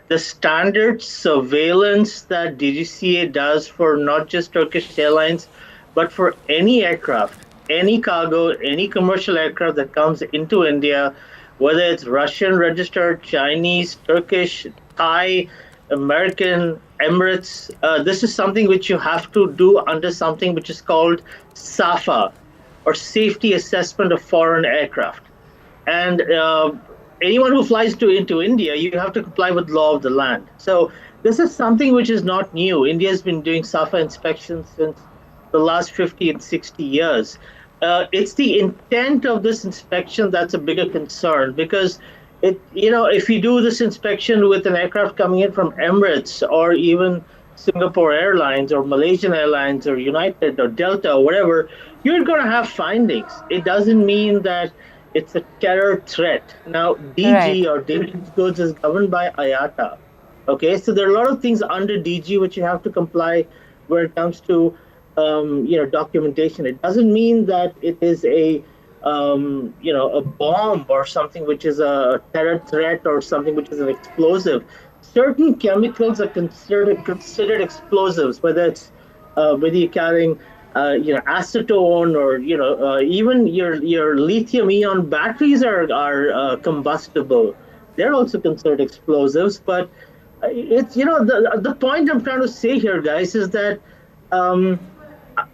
the standard surveillance that DGCA does for not just Turkish Airlines, but for any aircraft, any cargo, any commercial aircraft that comes into India, whether it's Russian registered, Chinese, Turkish, Thai, American, Emirates. This is something which you have to do under something which is called SAFA, or Safety Assessment of Foreign Aircraft. And anyone who flies into India, you have to comply with law of the land. So this is something which is not new. India has been doing SAFA inspections since the last 50 and 60 years. It's the intent of this inspection that's a bigger concern, because if you do this inspection with an aircraft coming in from Emirates or even Singapore Airlines or Malaysian Airlines or United or Delta or whatever, you're going to have findings. It doesn't mean that it's a terror threat. Now, DG or dangerous goods is governed by IATA. Okay, so there are a lot of things under DG which you have to comply when it comes to documentation. It doesn't mean that it is a bomb or something which is a terror threat or something which is an explosive. Certain chemicals are considered explosives, whether you're carrying acetone or even your lithium-ion batteries are combustible. They're also considered explosives. But it's the point I'm trying to say here, guys, is that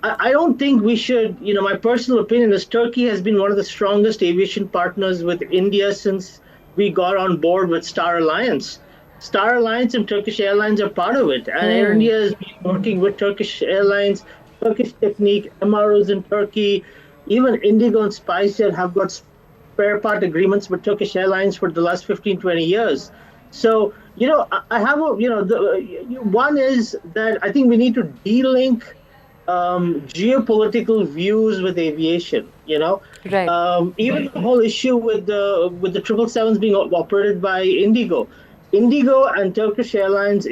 I don't think we should. My personal opinion is Turkey has been one of the strongest aviation partners with India since we got on board with Star Alliance. Star Alliance and Turkish Airlines are part of it, and Air India has been working with Turkish Airlines, Turkish Technique, MROs in Turkey, even Indigo and SpiceJet have got spare part agreements with Turkish Airlines for the last 15, 20 years. So, I have one is that I think we need to de-link geopolitical views with aviation, Right. Even the whole issue with the 777s being operated by Indigo. Indigo and Turkish Airlines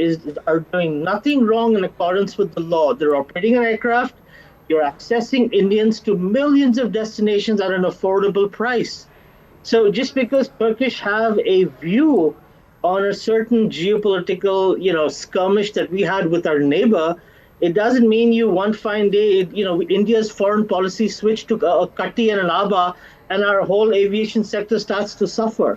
are doing nothing wrong in accordance with the law. They're operating an aircraft. You're accessing Indians to millions of destinations at an affordable price. So just because Turkish have a view on a certain geopolitical, skirmish that we had with our neighbor, it doesn't mean you one fine day, India's foreign policy switched to a Kati and an Aba, and our whole aviation sector starts to suffer.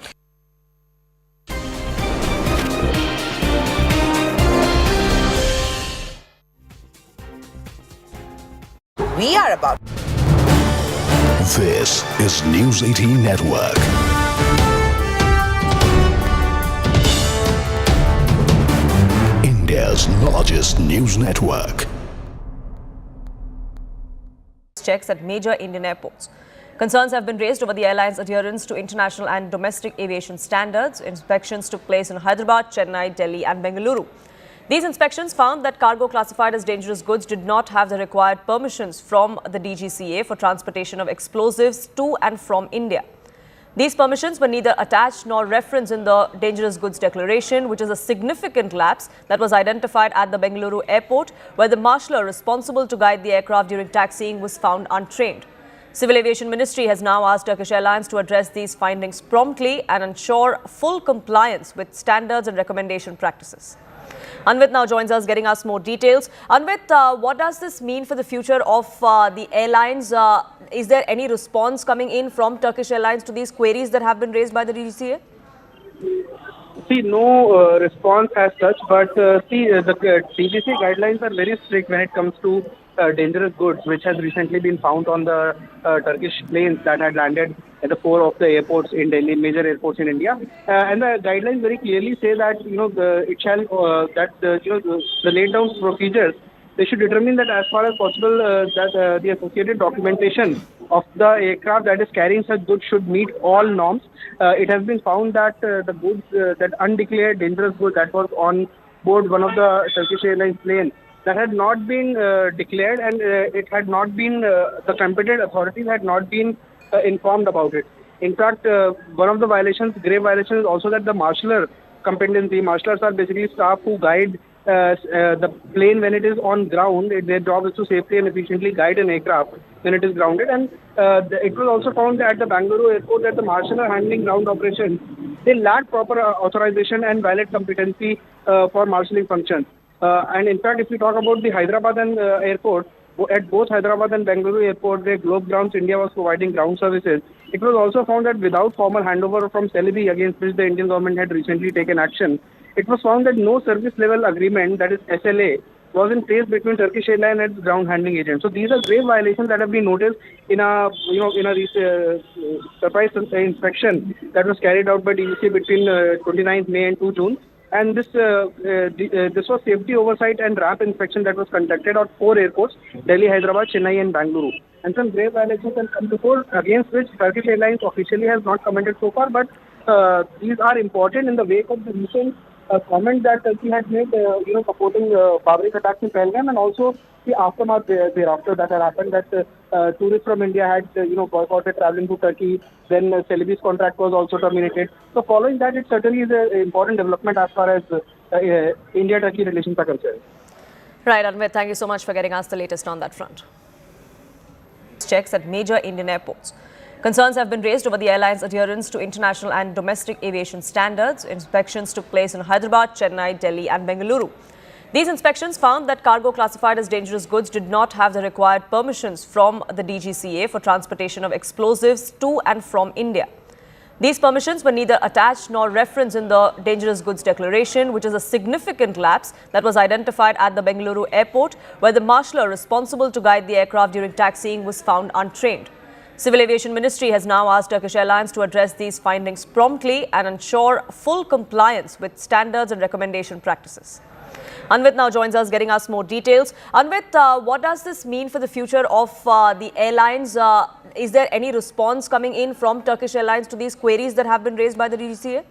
We are about. This is News 18 Network. India's largest news network. Checks at major Indian airports. Concerns have been raised over the airline's adherence to international and domestic aviation standards. Inspections took place in Hyderabad, Chennai, Delhi and Bengaluru. These inspections found that cargo classified as dangerous goods did not have the required permissions from the DGCA for transportation of explosives to and from India. These permissions were neither attached nor referenced in the dangerous goods declaration, which is a significant lapse that was identified at the Bengaluru airport, where the marshaller responsible to guide the aircraft during taxiing was found untrained. Civil Aviation Ministry has now asked Turkish Airlines to address these findings promptly and ensure full compliance with standards and recommendation practices. Anvit now joins us, getting us more details. Anvit, what does this mean for the future of the airlines? Is there any response coming in from Turkish Airlines to these queries that have been raised by the DGCA? See, no response as such, but the DGCA guidelines are very strict when it comes to dangerous goods, which has recently been found on the Turkish planes that had landed at the 4 of the airports in Delhi, major airports in India. And the guidelines very clearly say that the laid down procedures, they should determine that as far as possible that the associated documentation of the aircraft that is carrying such goods should meet all norms. It has been found that the goods, that undeclared dangerous goods that was on board one of the Turkish Airlines plane, that had not been declared, and it had not been, the competent authorities had not been informed about it. In fact, one of the violations, grave violations, is also that the marshaller competency. Marshals are basically staff who guide the plane when it is on ground. Their job is to safely and efficiently guide an aircraft when it is grounded. And it was also found at the Bengaluru airport that the marshal are handling ground operations. They lack proper authorization and valid competency for marshalling functions. And in fact, if we talk about the Hyderabad and airport, at both Hyderabad and Bengaluru airport, where Globe Grounds India was providing ground services, it was also found that without formal handover from Celebi, against which the Indian government had recently taken action, it was found that no service level agreement, that is SLA, was in place between Turkish Airlines and its ground handling agent. So these are grave violations that have been noticed in a surprise inspection that was carried out by DGCA between 29th May and 2 June. And this was safety oversight and RAP inspection that was conducted at 4 airports: Delhi, Hyderabad, Chennai and Bengaluru. And some grave violations have come to fore, against which Turkish Airlines officially has not commented so far, but these are important in the wake of the recent comment that Turkey had made, supporting Babri attacks in Pahalgam, and also the aftermath thereafter that had happened, that tourists from India had, boycotted traveling to Turkey. Then Celebi's contract was also terminated. So following that, it certainly is an important development as far as India-Turkey relations are concerned. Right, Anvit, thank you so much for getting us the latest on that front. Checks at major Indian airports. Concerns have been raised over the airline's adherence to international and domestic aviation standards. Inspections took place in Hyderabad, Chennai, Delhi and Bengaluru. These inspections found that cargo classified as dangerous goods did not have the required permissions from the DGCA for transportation of explosives to and from India. These permissions were neither attached nor referenced in the dangerous goods declaration, which is a significant lapse that was identified at the Bengaluru airport, where the marshaller responsible to guide the aircraft during taxiing was found untrained. Civil Aviation Ministry has now asked Turkish Airlines to address these findings promptly and ensure full compliance with standards and recommendation practices. Anvit now joins us, getting us more details. Anvit, what does this mean for the future of the airlines? Is there any response coming in from Turkish Airlines to these queries that have been raised by the DGCA?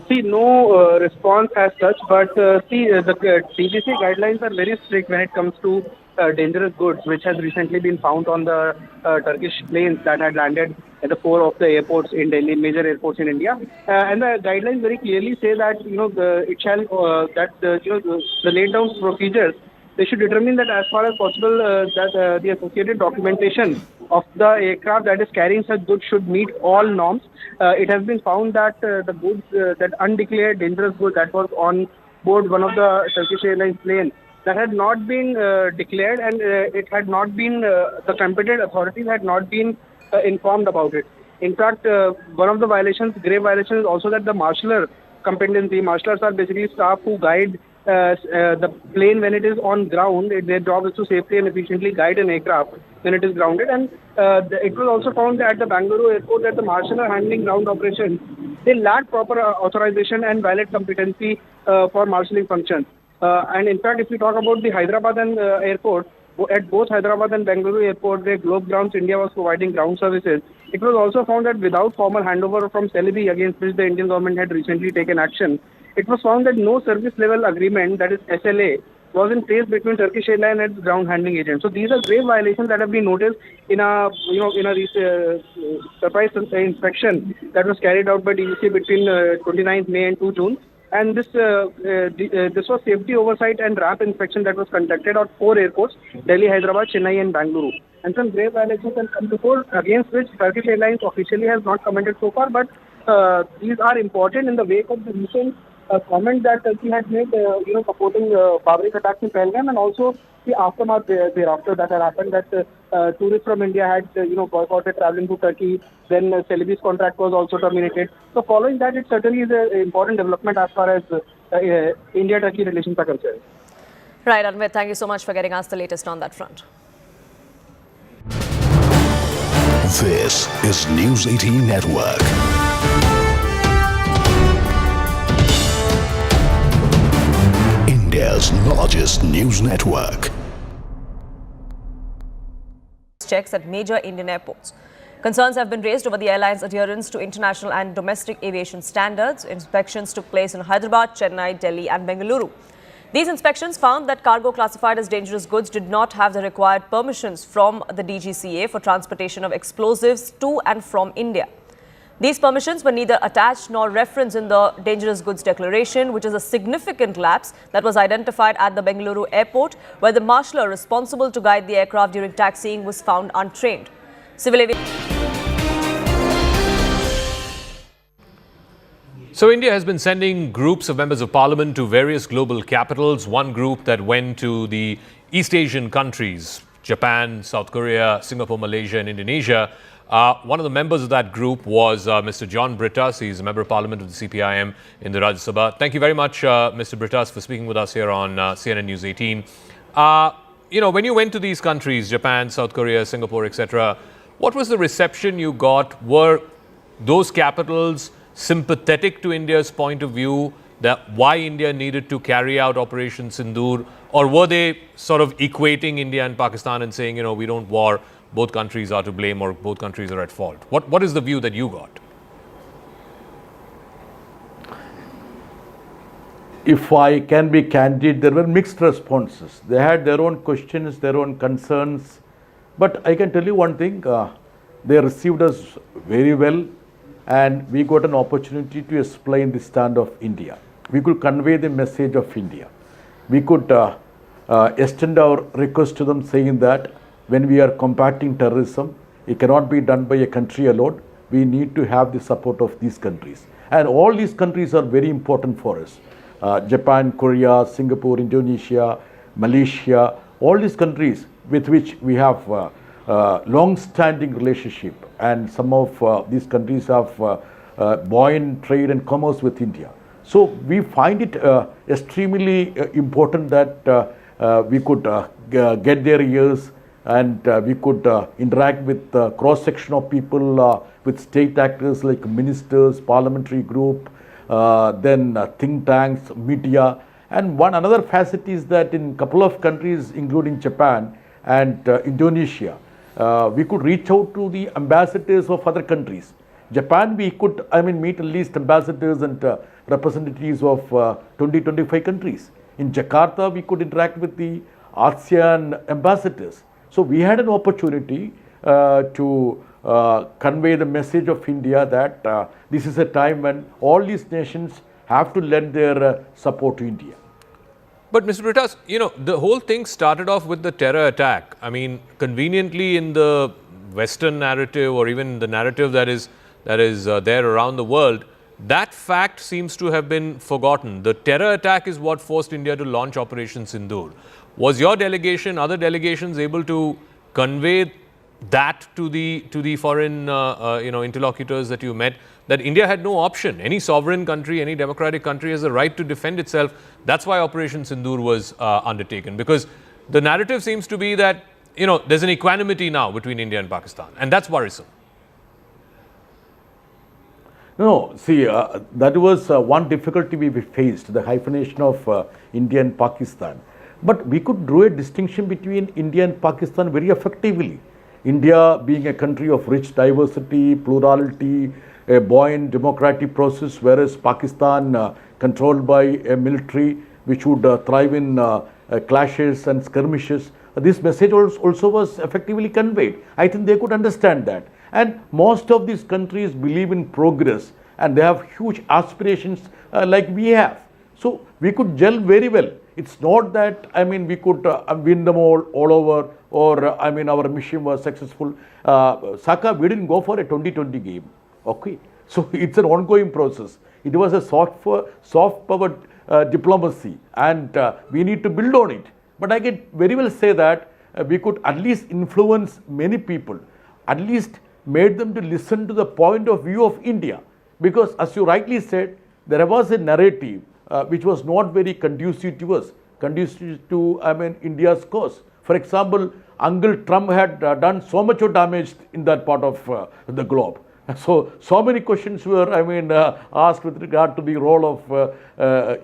See, no response as such, but the DGCA guidelines are very strict when it comes to dangerous goods, which has recently been found on the Turkish planes that had landed at the 4 of the airports in Delhi, major airports in India. And the guidelines very clearly say that the laid down procedures, they should determine that as far as possible that the associated documentation of the aircraft that is carrying such goods should meet all norms. It has been found that the goods, that undeclared dangerous goods that was on board one of the Turkish Airlines plane, that had not been declared, and it had not been, the competent authorities had not been informed about it. In fact, one of the violations, grave violations, is also that the marshaller competency. Marshallers are basically staff who guide the plane when it is on ground. Their job is to safely and efficiently guide an aircraft when it is grounded. And it was also found at the Bengaluru airport that the marshal are handling ground operations. They lack proper authorization and valid competency for marshalling functions. And in fact, if we talk about the Hyderabad and airport, at both Hyderabad and Bengaluru airport, where Globe Grounds India was providing ground services, it was also found that without formal handover from Celebi, against which the Indian government had recently taken action, it was found that no service level agreement, that is SLA, was in place between Turkish Airlines and its ground handling agent. So these are grave violations that have been noticed in a surprise inspection that was carried out by DGCA between 29th May and 2 June. And this was safety oversight and RAP inspection that was conducted at 4 airports: Delhi, Hyderabad, Chennai and Bengaluru. And some grave violations have come to fore, against which Turkish Airlines officially has not commented so far, but these are important in the wake of the recent comment that Turkey had made, supporting Babri attacks in Pahalgam, and also the aftermath thereafter that had happened, that tourists from India had, boycotted traveling to Turkey. Then Celebi's contract was also terminated. So following that, it certainly is an important development as far as India-Turkey relations are concerned. Right, Anvit, thank you so much for getting us the latest on that front. This is News 18 Network. India's largest news network. Checks at major Indian airports. Concerns have been raised over the airline's adherence to international and domestic aviation standards. Inspections took place in Hyderabad, Chennai, Delhi and Bengaluru. These inspections found that cargo classified as dangerous goods did not have the required permissions from the DGCA for transportation of explosives to and from India. These permissions were neither attached nor referenced in the dangerous goods declaration, which is a significant lapse that was identified at the Bengaluru airport, where the marshaller responsible to guide the aircraft during taxiing was found untrained. Civil aviation. So India has been sending groups of members of parliament to various global capitals. One group that went to the East Asian countries, Japan, South Korea, Singapore, Malaysia and Indonesia. One of the members of that group was Mr. John Brittas. He's a member of parliament of the CPIM in the Rajya Sabha. Thank you very much, Mr. Brittas, for speaking with us here on CNN News 18. When you went to these countries, Japan, South Korea, Singapore, etc., what was the reception you got? Were those capitals sympathetic to India's point of view, that why India needed to carry out Operation Sindoor, or were they sort of equating India and Pakistan and saying, we don't war, both countries are to blame or both countries are at fault? What is the view that you got? If I can be candid, there were mixed responses. They had their own questions, their own concerns. But I can tell you one thing, they received us very well, and we got an opportunity to explain the stand of India. We could convey the message of India. We could extend our request to them, saying that when we are combating terrorism, it cannot be done by a country alone. We need to have the support of these countries. And all these countries are very important for us. Japan, Korea, Singapore, Indonesia, Malaysia, all these countries with which we have long-standing relationship, and some of these countries have buoyant trade and commerce with India. So we find it extremely important that we could get their ears, and we could interact with cross-section of people, with state actors like ministers, parliamentary group, then think tanks, media. And another facet is that in a couple of countries, including Japan and Indonesia, we could reach out to the ambassadors of other countries. Japan, we could, meet at least ambassadors and representatives of 20-25 countries. In Jakarta, we could interact with the ASEAN ambassadors. So we had an opportunity to convey the message of India that this is a time when all these nations have to lend their support to India. But Mr. Brittas, the whole thing started off with the terror attack. Conveniently in the Western narrative, or even the narrative that is there around the world, that fact seems to have been forgotten. The terror attack is what forced India to launch Operation Sindoor. Was your delegation, other delegations, able to convey that to the foreign interlocutors that you met, that India had no option? Any sovereign country, any democratic country has the right to defend itself. That's why Operation Sindoor was undertaken, because the narrative seems to be that there's an equanimity now between India and Pakistan, and that's worrisome. No, see, that was one difficulty we faced, the hyphenation of India and Pakistan. But we could draw a distinction between India and Pakistan very effectively. India being a country of rich diversity, plurality, a buoyant democratic process, whereas Pakistan controlled by a military which would thrive in clashes and skirmishes. This message also was effectively conveyed. I think they could understand that. And most of these countries believe in progress, and they have huge aspirations like we have. So we could gel very well. It's not that, we could win them all over, or, our mission was successful. Saka, we didn't go for a 2020 game. Okay. So it's an ongoing process. It was a soft power diplomacy, and we need to build on it. But I can very well say that we could at least influence many people, at least made them to listen to the point of view of India. Because as you rightly said, there was a narrative which was not very conducive to us, conducive to India's cause. For example, Uncle Trump had done so much of damage in that part of the globe. So many questions were asked with regard to the role of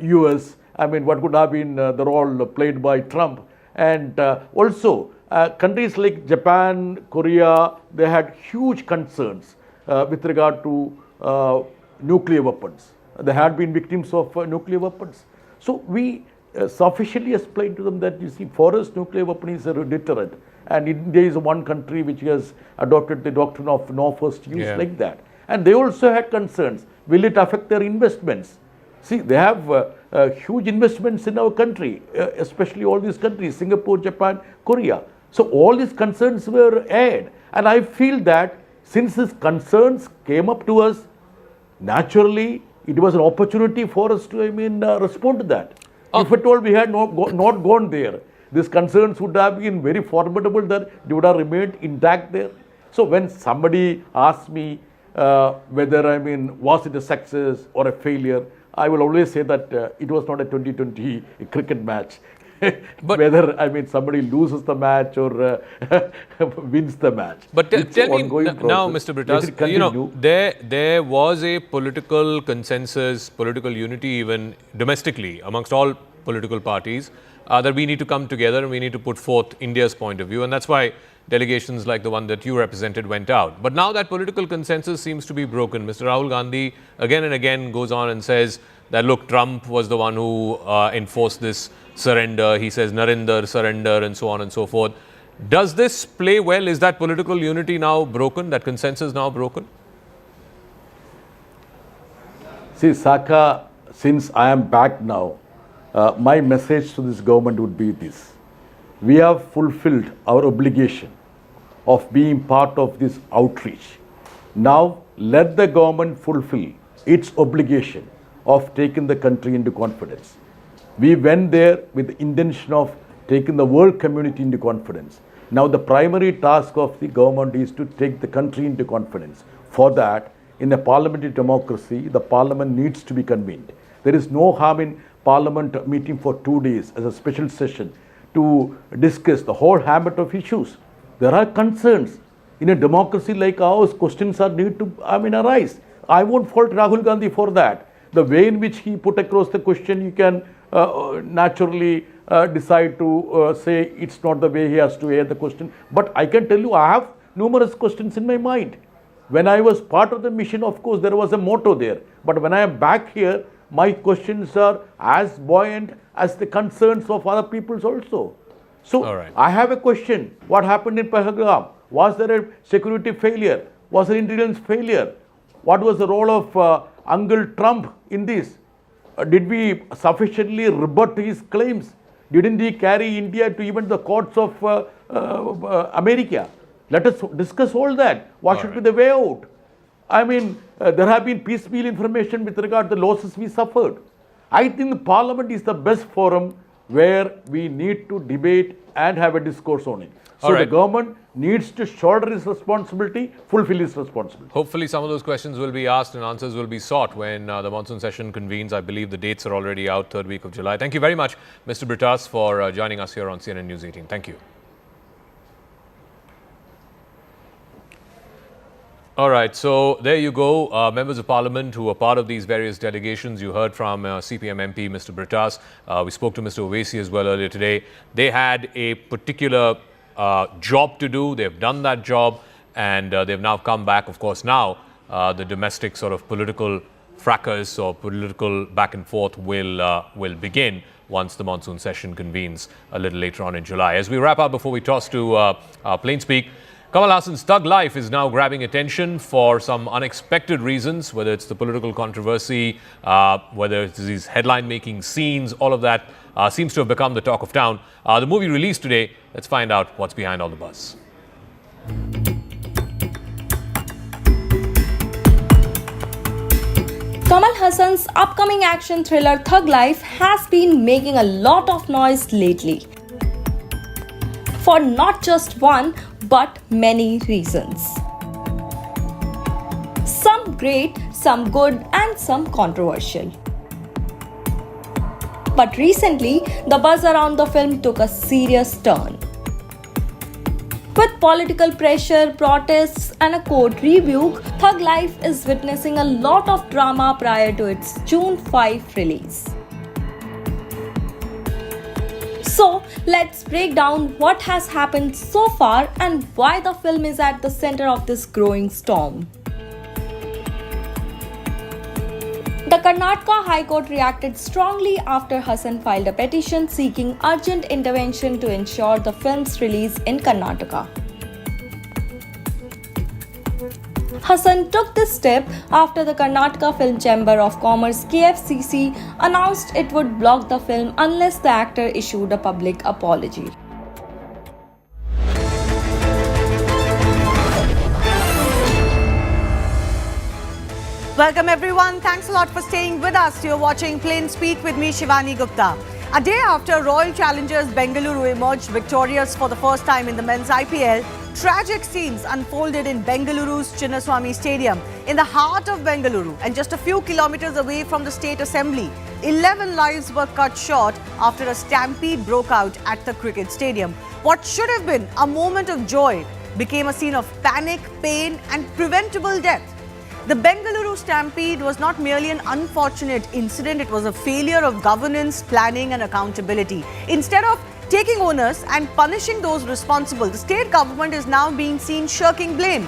US. What could have been the role played by Trump? And also countries like Japan, Korea, they had huge concerns with regard to nuclear weapons. They had been victims of nuclear weapons. So we sufficiently explained to them that, you see, for us, nuclear weapon is a deterrent. And India is one country which has adopted the doctrine of no first use, like that. And they also had concerns. Will it affect their investments? See, they have huge investments in our country, especially all these countries, Singapore, Japan, Korea. So all these concerns were aired. And I feel that since these concerns came up to us, naturally, it was an opportunity for us to, respond to that. If at all we had not gone there, these concerns would have been very formidable, that they would have remained intact there. So when somebody asks me whether, was it a success or a failure, I will always say that it was not a 2020 cricket match. But whether, somebody loses the match or wins the match. But tell me now, Mr. Brittas, there was a political consensus, political unity even domestically amongst all political parties that we need to come together and we need to put forth India's point of view. And that's why delegations like the one that you represented went out. But now that political consensus seems to be broken. Mr. Rahul Gandhi again and again goes on and says that, look, Trump was the one who enforced this surrender. He says Narendra surrender and so on and so forth. Does this play well? Is that political unity now broken? That consensus now broken? See, Saka, since I am back now, my message to this government would be this. We have fulfilled our obligation of being part of this outreach. Now, let the government fulfill its obligation of taking the country into confidence. We went there with the intention of taking the world community into confidence. Now the primary task of the government is to take the country into confidence. For that, in a parliamentary democracy, the parliament needs to be convened. There is no harm in parliament meeting for 2 days as a special session to discuss the whole gamut of issues. There are concerns. In a democracy like ours, questions are need to arise. I won't fault Rahul Gandhi for that. The way in which he put across the question, you can naturally decide to say it's not the way he has to air the question. But I can tell you, I have numerous questions in my mind. When I was part of the mission, of course, there was a motto there. But when I am back here, my questions are as buoyant as the concerns of other peoples also. So I have a question. What happened in Pahalgam? Was there a security failure? Was there intelligence failure? What was the role of Uncle Trump in this? Did we sufficiently rebut his claims? Didn't he carry India to even the courts of America? Let us discuss all that. What should be the way out? There have been piecemeal information with regard to the losses we suffered. I think the Parliament is the best forum where we need to debate and have a discourse on it. So the government needs to shoulder its responsibility, fulfill its responsibility. Hopefully some of those questions will be asked and answers will be sought when the monsoon session convenes. I believe the dates are already out, 3rd week of July. Thank you very much, Mr. Brittas, for joining us here on CNN News 18. Thank you. All right, so there you go. Members of Parliament who are part of these various delegations. You heard from CPM MP, Mr. Brittas. We spoke to Mr. Owaisi as well earlier today. They had a particular job to do. They've done that job and they've now come back. Of course, now the domestic sort of political fracas or political back and forth will begin once the monsoon session convenes a little later on in July. As we wrap up, before we toss to Plain Speak, Kamal Hassan's Thug Life is now grabbing attention for some unexpected reasons, whether it's the political controversy, whether it's these headline-making scenes, all of that seems to have become the talk of town. The movie released today. Let's find out what's behind all the buzz. Kamal Hassan's upcoming action thriller Thug Life has been making a lot of noise lately. For not just one, but many reasons. Some great, some good, and some controversial. But recently, the buzz around the film took a serious turn. With political pressure, protests, and a court rebuke, Thug Life is witnessing a lot of drama prior to its June 5 release. So, let's break down what has happened so far and why the film is at the center of this growing storm. The Karnataka High Court reacted strongly after Hassan filed a petition seeking urgent intervention to ensure the film's release in Karnataka. Hassan took this step after the Karnataka Film Chamber of Commerce KFCC announced it would block the film unless the actor issued a public apology. Welcome everyone. Thanks a lot for staying with us. You're watching Plain Speak with me, Shivani Gupta. A day after Royal Challengers Bengaluru emerged victorious for the first time in the men's IPL, tragic scenes unfolded in Bengaluru's Chinnaswamy Stadium in the heart of Bengaluru and just a few kilometers away from the State Assembly. 11 lives were cut short after a stampede broke out at the cricket stadium. What should have been a moment of joy became a scene of panic, pain and preventable death. The Bengaluru Stampede was not merely an unfortunate incident, it was a failure of governance, planning and accountability. Instead of taking onus and punishing those responsible, the state government is now being seen shirking blame.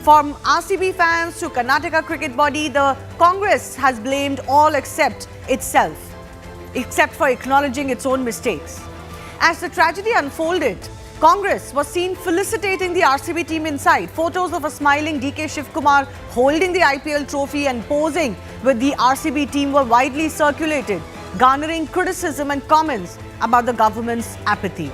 From RCB fans to Karnataka cricket body, the Congress has blamed all except itself, except for acknowledging its own mistakes. As the tragedy unfolded, Congress was seen felicitating the RCB team inside. Photos of a smiling DK Shivkumar holding the IPL trophy and posing with the RCB team were widely circulated, garnering criticism and comments about the government's apathy.